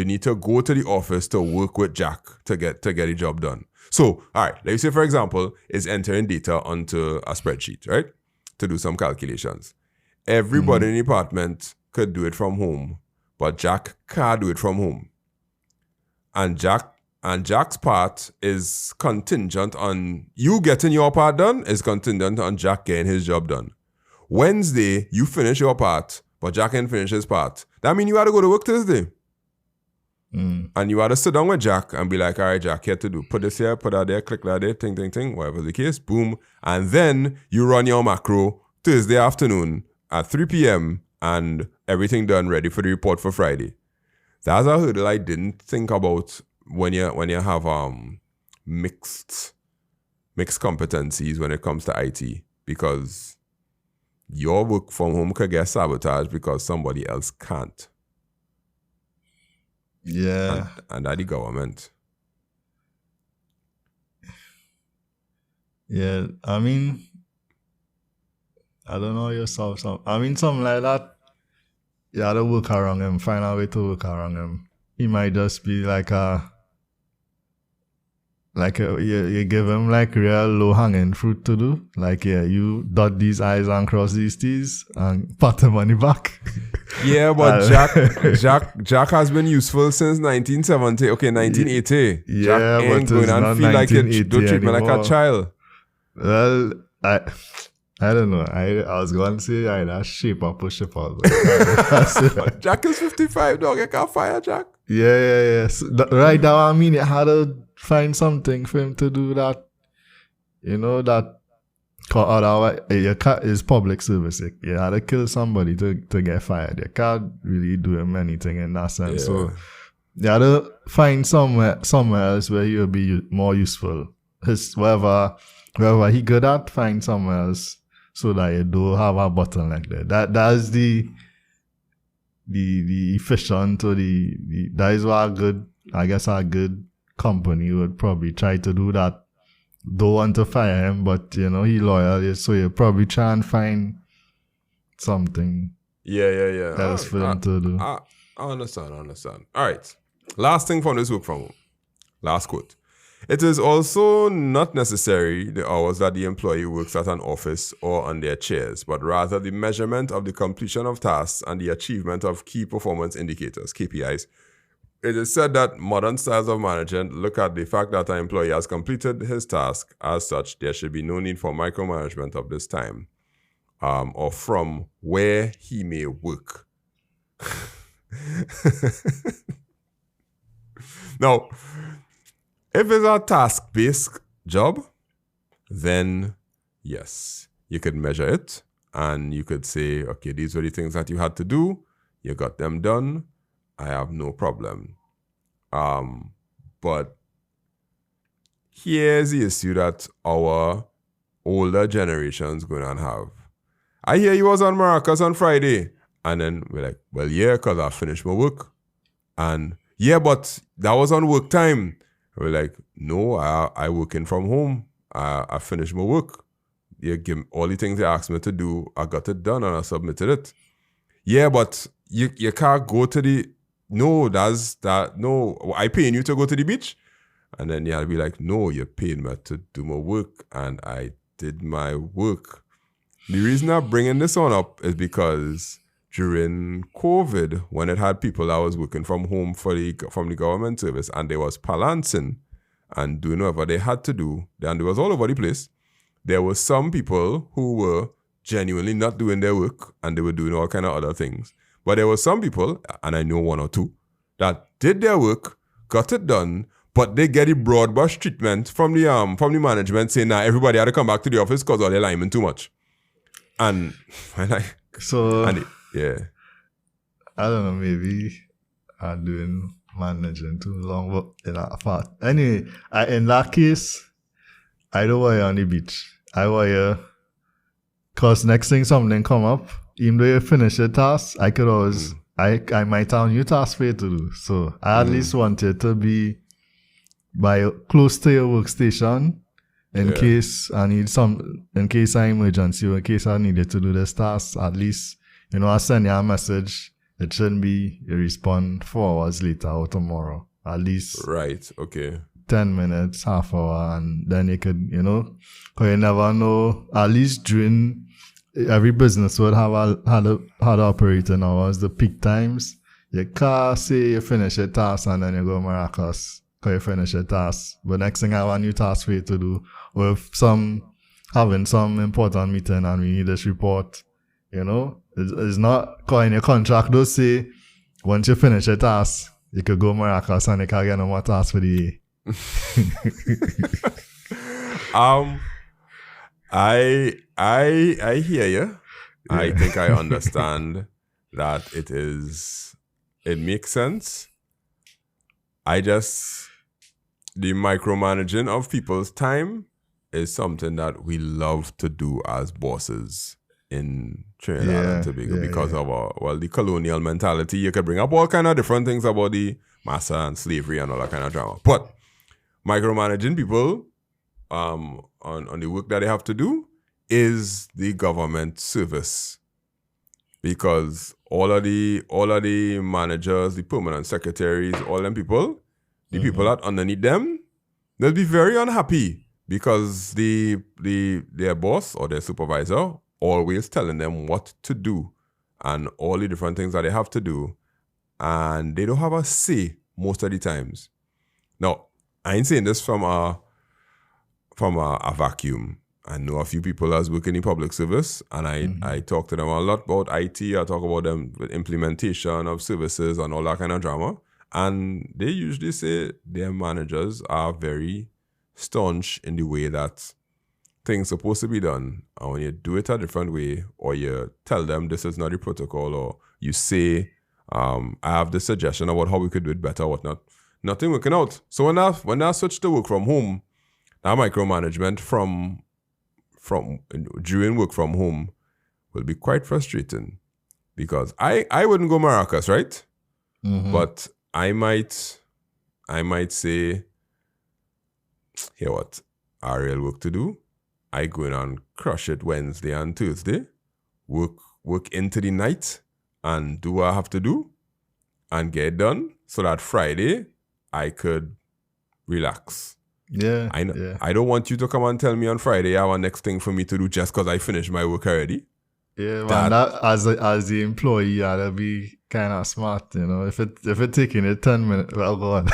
need to go to the office to work with Jack to get the job done. So, all right, let's say, for example, is entering data onto a spreadsheet, right, to do some calculations. Everybody in the department could do it from home, but Jack can't do it from home. And Jack's part is contingent on you getting your part done, is contingent on Jack getting his job done. Wednesday, you finish your part, but Jack ain't finish his part. That means you had to go to work Thursday. And you had to sit down with Jack and be like, all right, Jack, here to do. Put this here, put that there, click that there, ting, whatever the case, boom. And then you run your macro Thursday afternoon at 3 p.m. and everything done, ready for the report for Friday. That's a hurdle I didn't think about when you have mixed competencies when it comes to IT, because your work from home could get sabotaged because somebody else can't. Yeah. And that the government. Yeah, I mean, I don't know yourself. Something like that, you have to work around him, find a way to work around him. He might just be you give him like real low-hanging fruit to do. Like, you dot these I's and cross these T's and pat him on the back. Yeah, but Jack has been useful since 1970. Okay, 1980. Yeah, Jack ain't but going and feel like it. Don't treat me like a child. Well, I don't know. I was going to say either shape or push up out. Jack is 55, dog. You can't fire Jack. Yeah. So right now, I mean, you had to find something for him to do that. You know, that otherwise, is public service. You had to kill somebody to get fired. You can't really do him anything in that sense. Yeah. So you had to find somewhere else where he'll be more useful. Wherever he good at, find somewhere else so that you don't have a bottleneck there. That's the efficient or that is what a good company would probably try to do that. Don't want to fire him, but he loyal, so you probably try and find something else for him to do. I understand. All right. Last thing from this work from home. Last quote. It is also not necessary the hours that the employee works at an office or on their chairs, but rather the measurement of the completion of tasks and the achievement of key performance indicators, KPIs. It is said that modern styles of management look at the fact that an employee has completed his task. As such, there should be no need for micromanagement of this time or from where he may work. Now, if it's a task-based job, then yes, you could measure it and you could say, okay, these were the things that you had to do. You got them done. I have no problem. But here's the issue that our older generation's going to have. I hear you was on Maracas on Friday. And then we're like, well, yeah, because I finished my work. And yeah, but that was on work time. We're like, no, I working from home. I finished my work. You give me all the things they asked me to do. I got it done and I submitted it. Yeah, but you can't go to the, no, I paying you to go to the beach. And then you'll be like, no, you're paying me to do my work. And I did my work. The reason I'm bringing this on up is because during COVID, when it had people that was working from home from the government service, and they was balancing and doing whatever they had to do, and it was all over the place, there were some people who were genuinely not doing their work, and they were doing all kind of other things. But there were some people, and I know one or two, that did their work, got it done, but they get a broad brush treatment from the management saying that everybody had to come back to the office because of their linemen too much. And yeah. I don't know, maybe I'm doing managing too long, but in that part. Anyway, in that case, I don't want you on the beach. I want you, because next thing something come up, even though you finish your task, I could always, I might have a new task for you to do. So I at least want you to be close to your workstation in case I need in case I emergency or in case I needed to do this task. At least, I send you a message. It shouldn't be you respond 4 hours later or tomorrow. At least right, okay. 10 minutes, half hour, and then you could, because you never know. At least during every business would have had operating hours, the peak times. You can't say you finish your task and then you go Maracas. You finish your task, but next thing I have a new task for you to do, or if having some important meeting and we need this report, it's not, because in your contract does say once you finish your task, you could go Maracas and you can't get no more tasks for the year. I hear you. Yeah. I think I understand that it makes sense. The micromanaging of people's time is something that we love to do as bosses in Trinidad and Tobago because of the colonial mentality. You could bring up all kind of different things about the massa and slavery and all that kind of drama. But micromanaging people on the work that they have to do is the government service. Because all of the managers, the permanent secretaries, all them people, the people that underneath them, they'll be very unhappy because their boss or their supervisor always telling them what to do and all the different things that they have to do, and they don't have a say most of the times. Now, I ain't saying this from a vacuum. I know a few people that's working in public service, and I talk to them a lot about IT. I talk about them with implementation of services and all that kind of drama. And they usually say their managers are very staunch in the way that things are supposed to be done. And when you do it a different way, or you tell them this is not the protocol, or you say, I have this suggestion about how we could do it better or whatnot, nothing working out. So when I switch to work from home, that micromanagement from during work from home will be quite frustrating, because I wouldn't go Maracas, right? But I might say, here what, our real work to do. I go in and crush it Wednesday and Thursday, work into the night and do what I have to do and get it done so that Friday I could relax. Yeah. I know. Yeah. I don't want you to come and tell me on Friday I have a next thing for me to do just because I finished my work already. Yeah, man. That as the employee, you gotta be kind of smart, If it taking it 10 minutes, well, go on.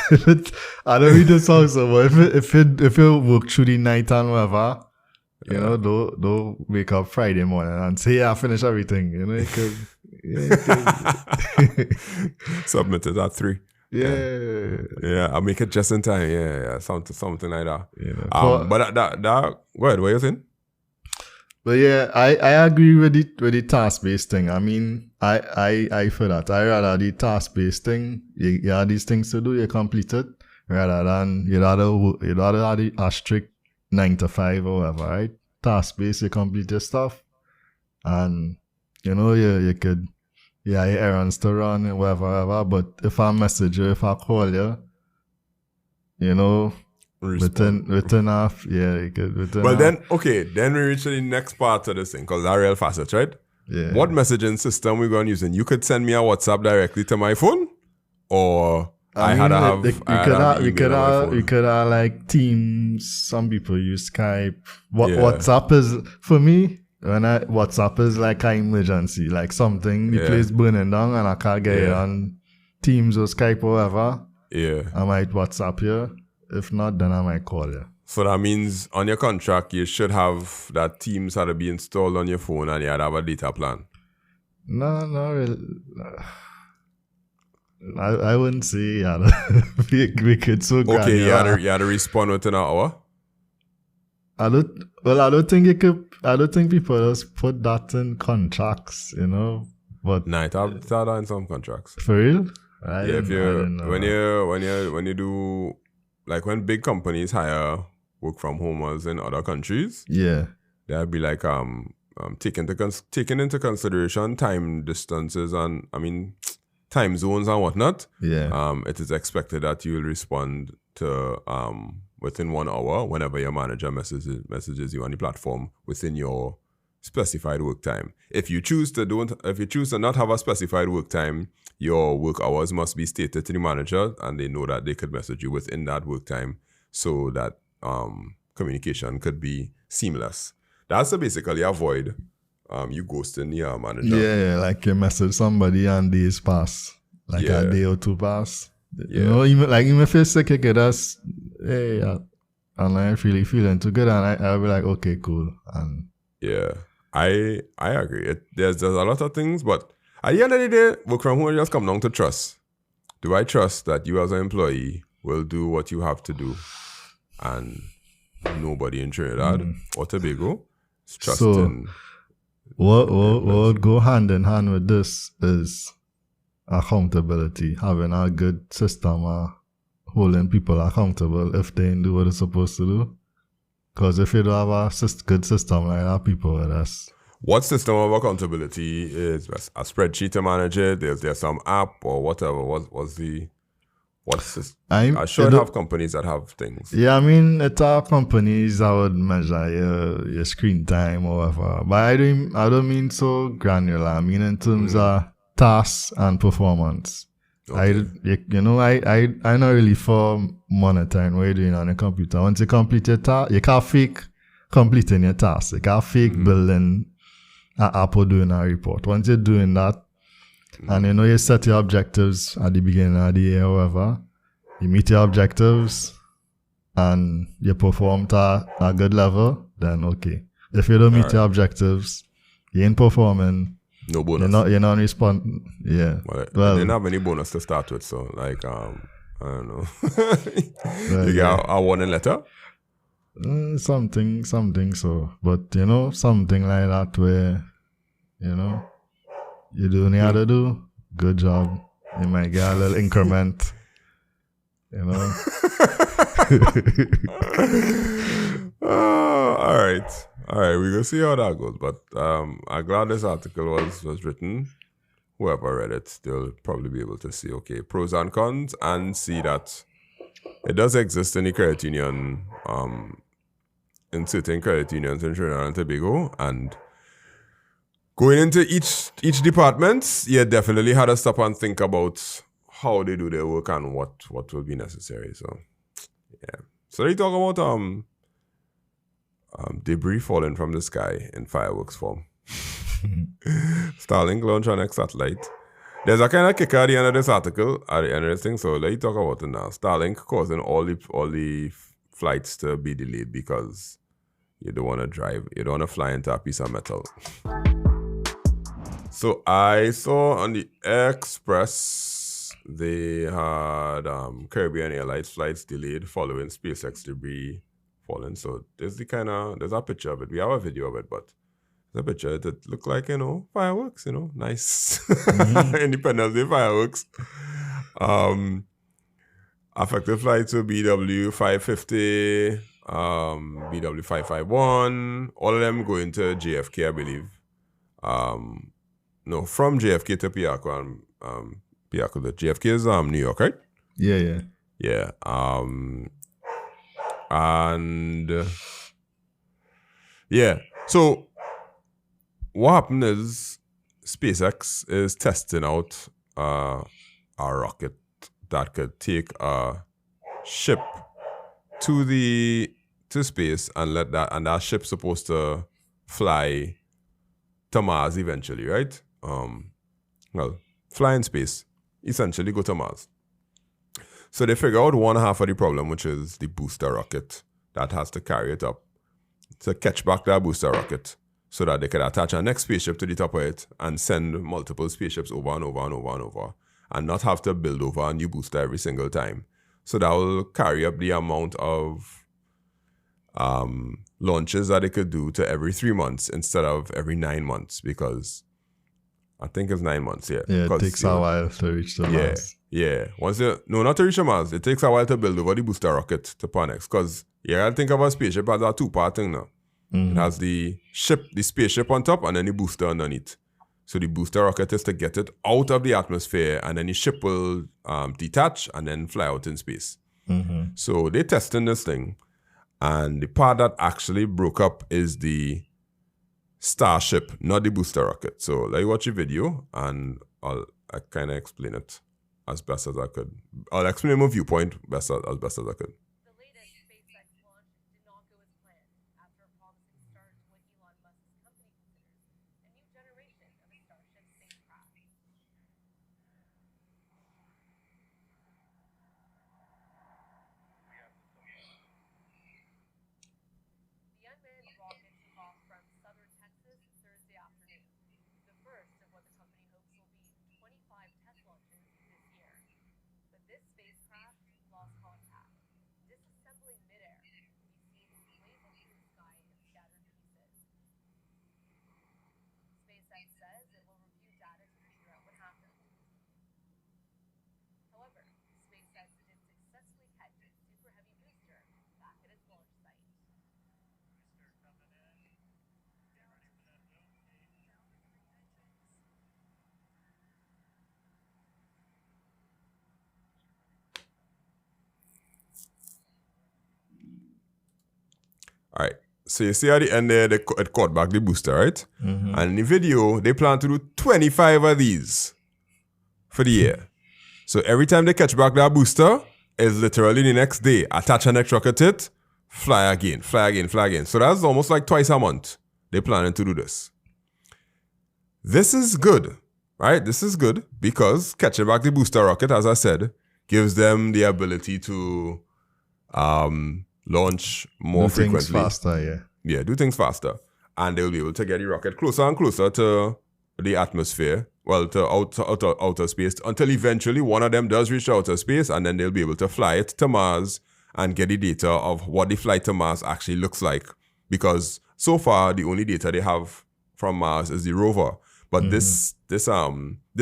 I don't read the song, so but if it work through the night and whatever, don't wake up Friday morning and say, yeah, I finished everything, Submit it at 3. Yeah, I'll make it just in time. Yeah, something like that. But that go ahead, what you saying? But yeah, I agree with the task based thing. I mean, I feel that I rather the task based thing. You have these things to do, you complete it, rather than you rather have a strict 9 to 5 or whatever, right? Task based, you complete your stuff, and you could. Yeah, your errands to run and whatever. But if I message you, if I call you, within half, yeah, you could. Well, then we reach to the next part of this thing, because that's real facets, right? Yeah. What messaging system we going using? You could send me a WhatsApp directly to my phone, or I had to have email on my phone. We could have like Teams. Some people use Skype. Yeah. WhatsApp is, for me, WhatsApp is like an emergency, like something, the place burning down and I can't get it on Teams or Skype or whatever. Yeah. I might WhatsApp you. If not, then I might call you. So that means on your contract, you should have that Teams had to be installed on your phone and you had to have a data plan. No, really. I wouldn't say we could so granular. Okay, you had to respond within an hour? I don't think people just put that in contracts, you know. But Nah, it's that in some contracts. for real? When you do, like when big companies hire work from homers in other countries, they'll be like taking into consideration time distances and time zones and whatnot. It is expected that you will respond to within 1 hour whenever your manager messages you on the platform within your specified work time. If you choose to not have a specified work time, your work hours must be stated to the manager, and they know that they could message you within that work time, so that communication could be seamless. That's to basically avoid you ghosting your manager. Yeah, like you message somebody and days pass, like a day or two pass. You know, even if you're sick, you get us, hey, and I'm really feeling too good, and I'll be like, okay, cool. And yeah, I agree. There's a lot of things, but at the end of the day, work from home just come down to trust. Do I trust that you as an employee will do what you have to do, and nobody in Trinidad or Tobago is trusting? So, what would go hand in hand with this is accountability, having a good system holding people accountable if they do what they're supposed to do. Because if you don't have a good system like that, people with us. What system of accountability is a spreadsheet to manage it? There's some app or whatever. What's this? I should have companies that have things. Yeah, it's our companies that would measure your screen time or whatever. But I don't mean so granular. I mean in terms of tasks and performance. Okay. I not really for monitoring what you're doing on your computer. Once you complete your task, you can't fake completing your task. You can't fake building an app or doing a report. Once you're doing that, and you set your objectives at the beginning of the year or whatever, you meet your objectives and you perform to a good level, then okay. If you don't meet your objectives, you ain't performing. No bonus. You're not responding. Yeah. Well, they don't have any bonus to start with, so I don't know. You get a warning letter? Something so. But something like that where, you do what you have to do, good job. You might get a little increment. All right, we're gonna see how that goes. But I'm glad this article was written. Whoever read it, they'll probably be able to see pros and cons, and see that it does exist in the credit union, in certain credit unions in Trinidad and Tobago, and going into each department, you definitely had to stop and think about how they do their work and what will be necessary. So yeah. So they talk about debris falling from the sky in fireworks form. Starlink launch our next satellite. There's a kind of kicker at the end of this article, at the end of this thing, so let me talk about it now. Starlink causing all the flights to be delayed because you don't want to fly into a piece of metal. So I saw on the Express they had Caribbean Airlines flights delayed following SpaceX debris falling. So there's a picture of it. We have a video of it, but there's a picture that looked like, fireworks, nice Independence Day fireworks. Affected flights were BW 550, BW 551, all of them going to JFK, I believe. No, from JFK to Piarco and Piarco. The JFK is New York, right? Yeah. Yeah. So what happened is SpaceX is testing out a rocket that could take a ship to space and that ship's supposed to fly to Mars eventually, right? Fly in space, essentially go to Mars. So they figure out one half of the problem, which is the booster rocket that has to carry it up to catch back that booster rocket so that they can attach a next spaceship to the top of it and send multiple spaceships over and over and over and over and not have to build over a new booster every single time. So that will carry up the amount of launches that they could do to every 3 months instead of every 9 months, because I think it's 9 months, yeah. Yeah, it takes a while to reach the Mars. Yeah. Not to reach the Mars. It takes a while to build over the booster rocket to Panex, because you gotta think of a spaceship as a two-part thing now. It has the spaceship on top and then the booster underneath. So the booster rocket is to get it out of the atmosphere, and then the ship will detach and then fly out in space. So they're testing this thing, and the part that actually broke up is the Starship, not the booster rocket. So let me watch a video and I'll kind of explain it as best as I could. I'll explain my viewpoint as best as I could. The latest SpaceX launch did not go as planned after a promising start to what Elon Musk's company considers a new generation of a Starship spacecraft. The unmanned rocket took off from southern Texas Thursday afternoon, the first of what the company hopes will be 25 test launches this year. But this spacecraft lost contact, disassembling midair. These scenes blazing through the sky in scattered pieces. SpaceX says it will review data to figure out what happened. However, SpaceX did successfully catch its super heavy booster back at its launch site. All right. So you see at the end there, it caught back the booster, right? And in the video, they plan to do 25 of these for the year. So every time they catch back that booster, it's literally the next day. Attach an next rocket to it, fly again. So that's almost like twice a month. They're planning to do this. This is good, right? This is good because catching back the booster rocket, as I said, gives them the ability to launch more frequently. Things faster, yeah. Yeah, do things faster. And they'll be able to get the rocket closer and closer to the atmosphere, to outer space, until eventually one of them does reach outer space, and then they'll be able to fly it to Mars and get the data of what the flight to Mars actually looks like. Because so far, the only data they have from Mars is the rover. But this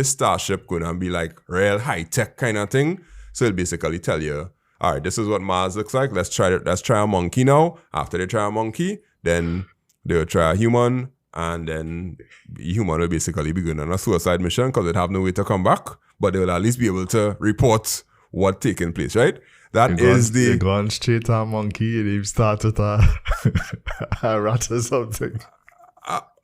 Starship gonna be like real high-tech kind of thing. So it'll basically tell you, all right, this is what Mars looks like. Let's try a monkey now. After they try a monkey, then they'll try a human, and then the human will basically be going on a suicide mission because they'd have no way to come back, but they will at least be able to report what's taking place, right? They're going straight to a monkey, they've started a rat or something.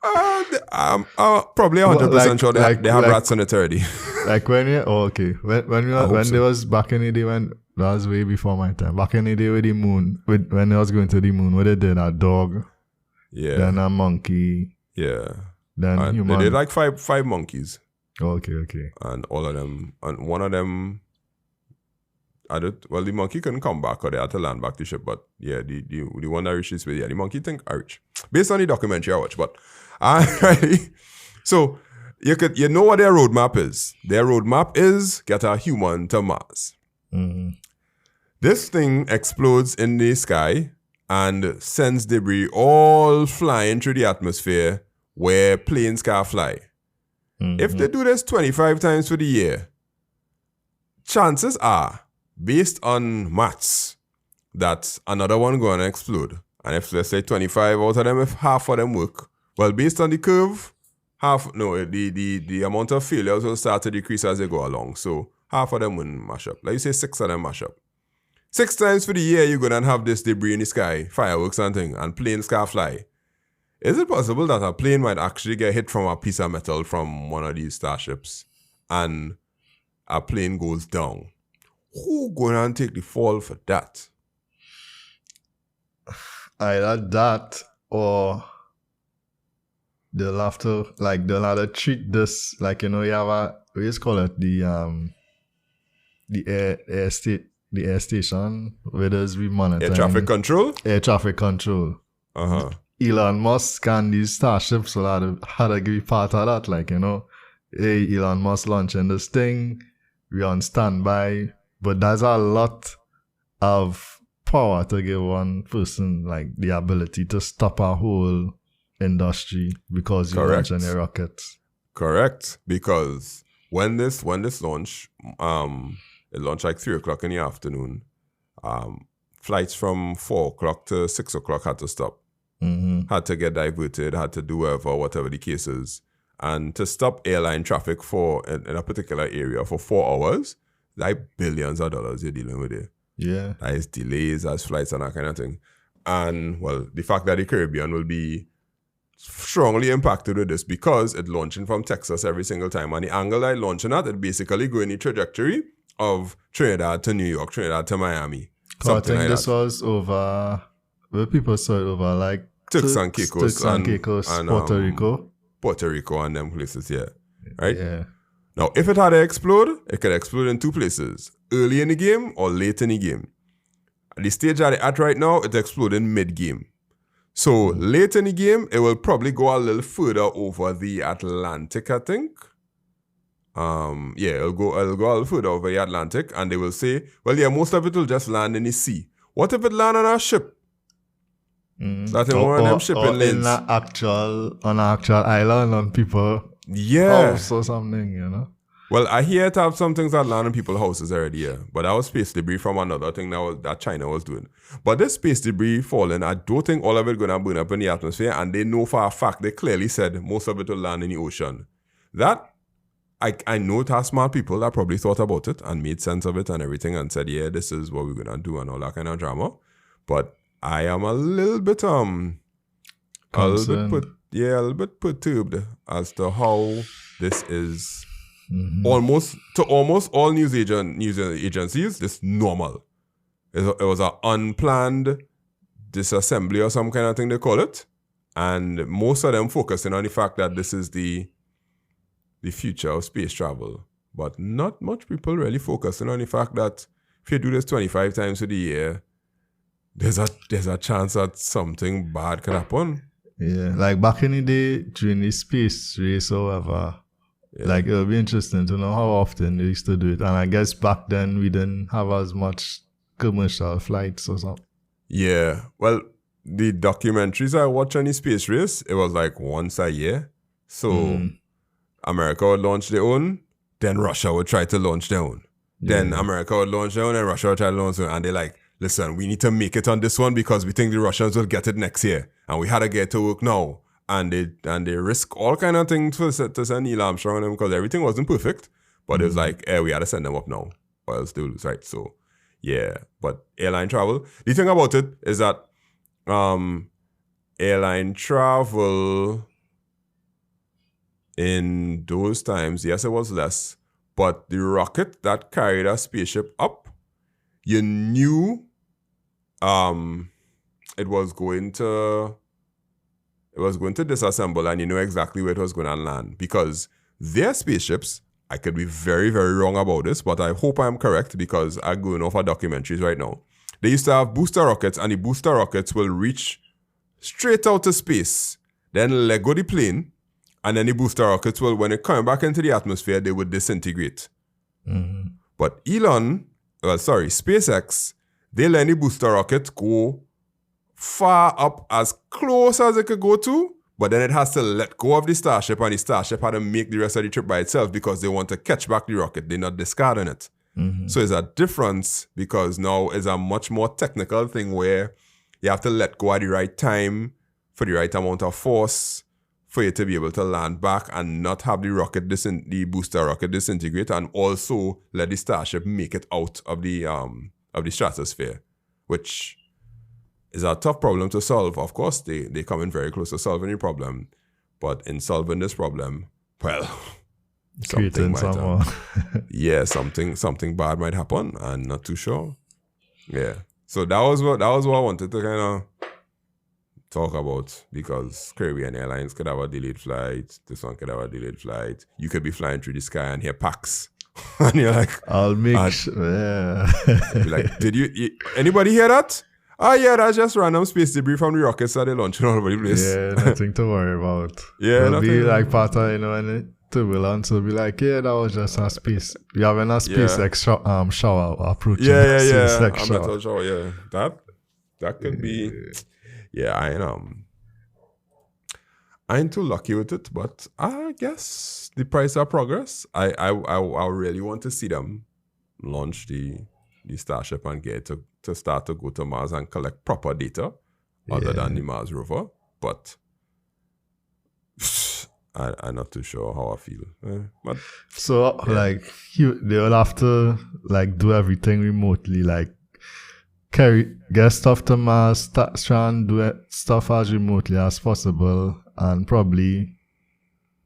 Probably 100% sure they have rats on it already. Like when they was back in the day, when that was way before my time. Back in the day with the moon, when they was going to the moon, what they did, a dog, then a monkey, then human. They did like five monkeys. Okay. And all of them, and one of them, the monkey couldn't come back, or they had to land back the ship. But yeah, the one that reached this way, the monkey think I reached. Based on the documentary I watched, but so you know what their roadmap is. Their roadmap is get a human to Mars. This thing explodes in the sky and sends debris all flying through the atmosphere where planes can't fly. If they do this 25 times for the year, chances are, based on maths, that another one going to explode. And if let's say 25 out of them, if half of them work, well, based on the curve, the amount of failures will start to decrease as they go along. So half of them wouldn't mash up. Like you say, 6 of them mash up. 6 times for the year, you're going to have this debris in the sky, fireworks and things, and planes can't fly. Is it possible that a plane might actually get hit from a piece of metal from one of these starships and a plane goes down? Who gonna take the fall for that? Either that or they'll have to treat this like, you have what do you call it, the air station where there's we monitoring Air traffic control? Air traffic control. Uh-huh. Elon Musk and these starships will have to be part of that. Like, hey, Elon Musk launching this thing, we on standby. But there's a lot of power to give one person, like the ability to stop a whole industry because you're launching a rocket. Correct. Because when this launched, it launched like 3 o'clock in the afternoon. Flights from 4 o'clock to 6 o'clock had to stop. Mm-hmm. Had to get diverted, had to do whatever the case is. And to stop airline traffic in a particular area for 4 hours, like billions of dollars you're dealing with it. Yeah. That is delays, that's flights and that kind of thing. And, well, the fact that the Caribbean will be strongly impacted with this because it's launching from Texas every single time. And the angle that it's launching at, it basically going the trajectory of Trinidad to New York, Trinidad to Miami. I think this was over, where people saw it over, like Turks and Caicos and Puerto Rico. Puerto Rico and them places, yeah. Right? Yeah. Now, if it had to explode, it could explode in 2 places. Early in the game or late in the game. At the stage that it's at right now, it's exploding mid-game. So, late in the game, it will probably go a little further over the Atlantic, I think. It'll go a little further over the Atlantic, and they will say, well, yeah, most of it will just land in the sea. What if it land on a ship? That in one of them shipping lanes. On an actual island on people. Yeah. House or something, Well, I hear it have some things that land in people's houses already, yeah. But that was space debris from another thing that China was doing. But this space debris falling, I don't think all of it gonna burn up in the atmosphere, and they know for a fact, they clearly said most of it will land in the ocean. That, I know it has smart people that probably thought about it and made sense of it and everything and said, yeah, this is what we're gonna do and all that kind of drama. But I am a little bit perturbed as to how this is almost all news agencies, this normal. It was an unplanned disassembly or some kind of thing they call it. And most of them focusing on the fact that this is the future of space travel. But not much people really focusing on the fact that if you do this 25 times a year, there's a chance that something bad can happen. Yeah, like back in the day during the space race or whatever, like it'll be interesting to know how often they used to do it. And I guess back then we didn't have as much commercial flights or something. Yeah, well, the documentaries I watch on the space race, it was like once a year. So America would launch their own, then Russia would try to launch their own. Yeah. Then America would launch their own, and Russia would try to launch their own. And they're like, listen, we need to make it on this one because we think the Russians will get it next year. And we had to get to work now. And they risk all kind of things to send Neil Armstrong on them because everything wasn't perfect. But it was like, we had to send them up now. Or else they will lose, right? So, yeah. But airline travel, the thing about it is that airline travel in those times, yes, it was less. But the rocket that carried a spaceship up, you knew it was going to disassemble, and you know exactly where it was going to land because their spaceships, I could be very, very wrong about this, but I hope I'm correct because I'm going off of documentaries right now. They used to have booster rockets, and the booster rockets will reach straight out to space, then let go the plane, and then the booster rockets will, when it comes back into the atmosphere, they would disintegrate. But SpaceX, they let the booster rocket go far up as close as it could go to, but then it has to let go of the Starship, and the Starship had to make the rest of the trip by itself because they want to catch back the rocket. They're not discarding it. So it's a difference because now it's a much more technical thing where you have to let go at the right time for the right amount of force for you to be able to land back and not have the booster rocket disintegrate, and also let the Starship make it out of the stratosphere, which is a tough problem to solve. Of course, they come in very close to solving the problem, but in solving this problem, well, something might something bad might happen. I'm not too sure. Yeah. So that was what I wanted to kind of talk about, because Caribbean Airlines could have a delayed flight. This one could have a delayed flight. You could be flying through the sky and hear packs. And you're like, I'll make sure. Yeah. Like, did you anybody hear that? Yeah, that's just random space debris from the rockets that they launching all over the place. Yeah, nothing to worry about. Yeah, it'll be like part of, and turbulence will be like, yeah, that was just a space. You're having a SpaceX shower approaching. Yeah. SpaceX I'm shower. not sure. Yeah, that could be. Yeah, I ain't too lucky with it, but I guess the price of progress. I really want to see them launch the Starship and get to start to go to Mars and collect proper data other than the Mars rover. But I'm not too sure how I feel. But so like they will have to like do everything remotely, like get stuff to Mars, try and do stuff as remotely as possible, and probably,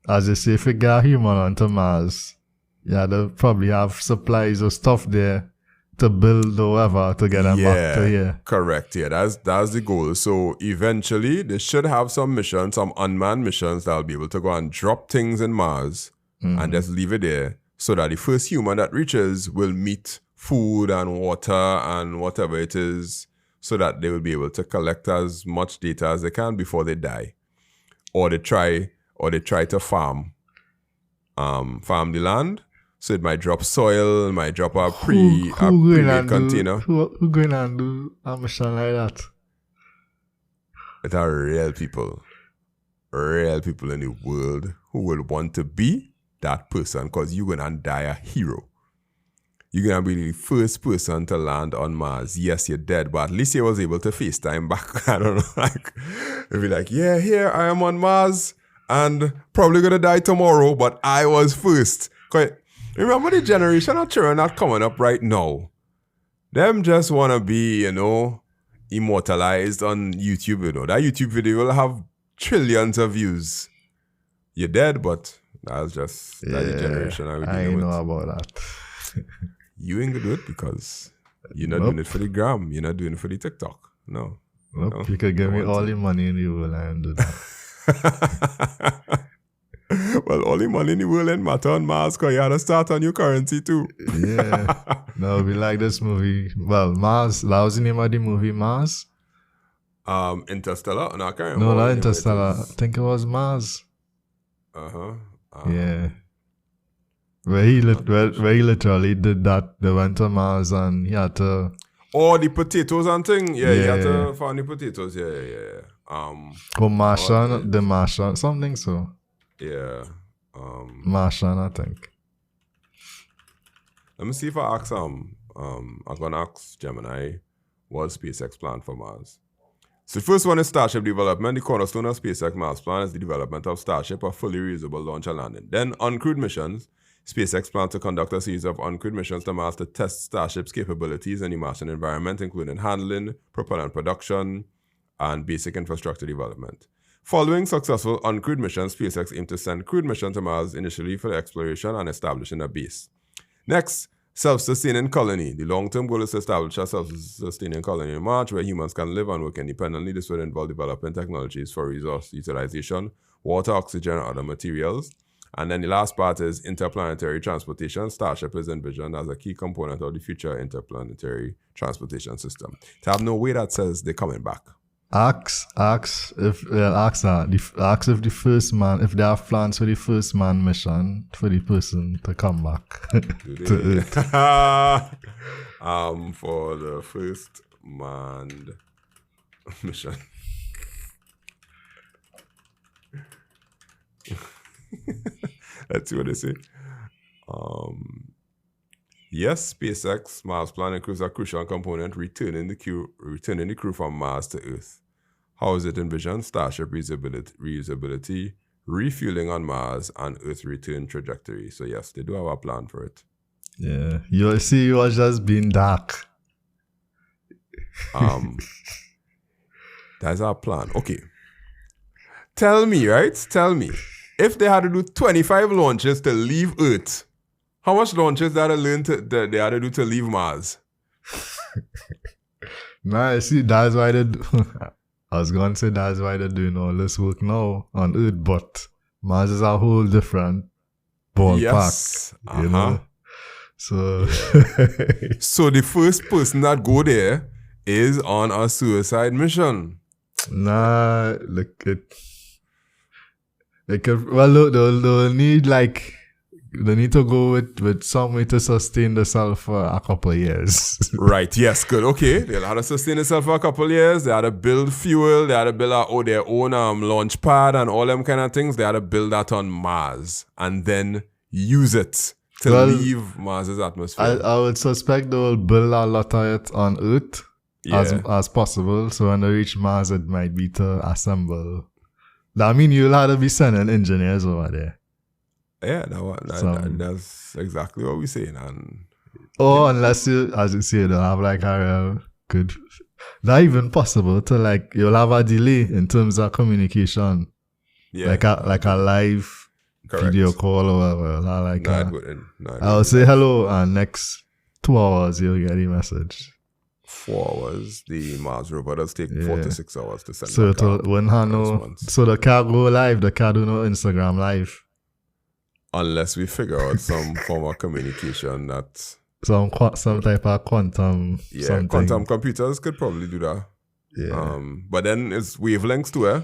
as they say, if you get a human onto Mars, they'll probably have supplies or stuff there to build or whatever to get them back to here. Correct. Yeah, that's the goal. So eventually they should have some missions, some unmanned missions that'll be able to go and drop things in Mars and just leave it there, so that the first human that reaches will meet food and water and whatever it is, so that they will be able to collect as much data as they can before they die. Or they try to farm the land. So it might drop soil, it might drop a pre-made container. Who going and do a mission like that? It are real people in the world who will want to be that person, because you're going to die a hero. You're going to be the first person to land on Mars. Yes, you're dead, but at least you was able to FaceTime back. I don't know. Like, it'll be like, yeah, here I am on Mars and probably going to die tomorrow, but I was first. Remember the generation of children that coming up right now? Them just want to be, immortalized on YouTube. That YouTube video will have trillions of views. You're dead, but that's just the generation I know about that. You ain't gonna do it because you're not doing it for the gram. You're not doing it for the TikTok. No. You could give me all the money in the world and do that. Well, all the money in the world ain't matter on Mars, because you had to start a new currency too. Yeah. No, we like this movie. Well, Mars. That was the name of the movie, Mars. Interstellar? No, I can't remember. No, not Interstellar. I think it was Mars. Yeah. Where he literally did that. They went to Mars and he had to... Oh, the potatoes and thing? Yeah, he had to find the potatoes. Yeah. The Martian, something so. Yeah. Martian, I think. Let me see if I ask I'm gonna ask Gemini what's SpaceX plan for Mars. So the first one is Starship development. The cornerstone of SpaceX Mars plan is the development of Starship, a fully reusable launch and landing. Then uncrewed missions. SpaceX plans to conduct a series of uncrewed missions to Mars to test Starship's capabilities in the Martian environment, including handling, propellant production, and basic infrastructure development. Following successful uncrewed missions, SpaceX aims to send crewed missions to Mars initially for exploration and establishing a base. Next, self-sustaining colony. The long-term goal is to establish a self-sustaining colony in Mars where humans can live and work independently. This will involve developing technologies for resource utilization, water, oxygen, and other materials. And then the last part is interplanetary transportation. Starship is envisioned as a key component of the future interplanetary transportation system. To have no way that says they're coming back. Ask if the first man, if they have plans for the first man mission for the person to come back to Earth. For the first manned mission. Let's see what they say. Yes, SpaceX Mars plan includes a crucial component, returning the crew from Mars to Earth. How is it envisioned? Starship reusability, refueling on Mars, and Earth return trajectory. So yes, they do have a plan for it. Yeah, you see, you are just being dark. That's our plan. Okay. Tell me, if they had to do 25 launches to leave Earth, how much launches they had to learn they had to do to leave Mars? Nah, you see, that's why they do. I was going to say that's why they're doing all this work now on Earth, but Mars is a whole different ballpark. Yes. You know? So, So the first person that go there is on a suicide mission. nah, look, they'll need they need to go with some way to sustain themselves for a couple of years. Right, yes, good. Okay, they'll have to sustain themselves for a couple of years. They had to build fuel. They had to build their own launch pad and all them kind of things. They had to build that on Mars and then use it to leave Mars's atmosphere. I would suspect they will build a lot of it on Earth as possible. So when they reach Mars, it might be to assemble. I mean, you'll have to be sending engineers over there. Yeah, that's exactly what we're saying. And unless you, as you say, they'll have like a real good. Not even possible to you'll have a delay in terms of communication. Yeah, like a live video call or whatever. I will say hello, and next 2 hours you'll get a message. 4 hours. The Mars rover does take 4 to 6 hours to send. So the car go live. The car do no Instagram live. Unless we figure out some form of communication that some type of quantum. Yeah, something. quantum computers could probably do that. Yeah. But then it's wavelengths too, eh?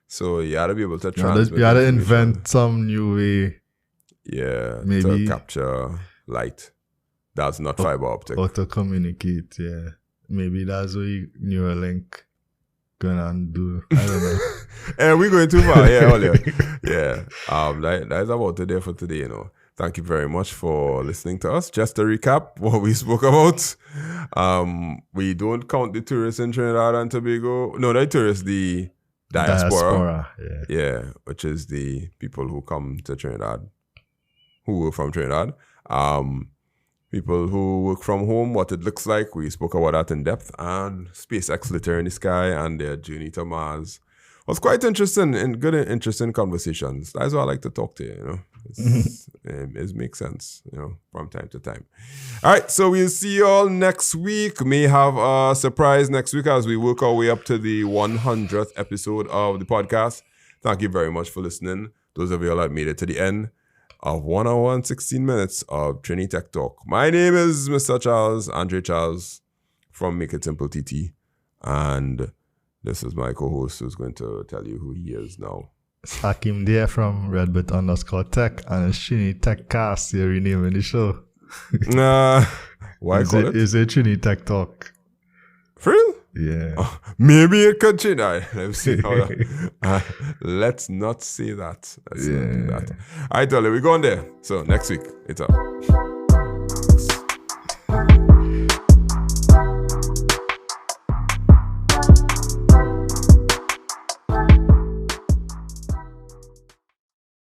So you gotta be able to transmit. You gotta invent some new way. Yeah, maybe to capture light. That's not fiber optic. Or to communicate, yeah. Maybe that's what Neuralink gonna do. I don't know. And we're going too far, yeah. That's about it there for today, you know. Thank you very much for listening to us. Just to recap what we spoke about. We don't count the tourists in Trinidad and Tobago. No, the tourists, the diaspora. Yeah, which is the people who come to Trinidad, who work from Trinidad. People who work from home, what it looks like. We spoke about that in depth. And SpaceX litter in the sky and their journey to Mars. It was quite interesting and good and interesting conversations. That's why I like to talk to you, you know. It makes sense, you know, from time to time. All right, so we'll see you all next week. May have a surprise next week as we work our way up to the 100th episode of the podcast. Thank you very much for listening. Those of you all that made it to the end of 1 hour and 16 minutes of Trini Tech Talk. My name is Mr. Charles, Andre Charles from makeITsimpleTT. And this is my co-host who's going to tell you who he is now. Hakim there from Redbit_Tech and it's Trini Tech Cast. You're renaming the show. Why call it? Is it Trini Tech Talk? For real? Yeah. Maybe it could change. Let's see how let's not say that. Let's not do that. All right, Dolly, we're going there. So next week, it's up.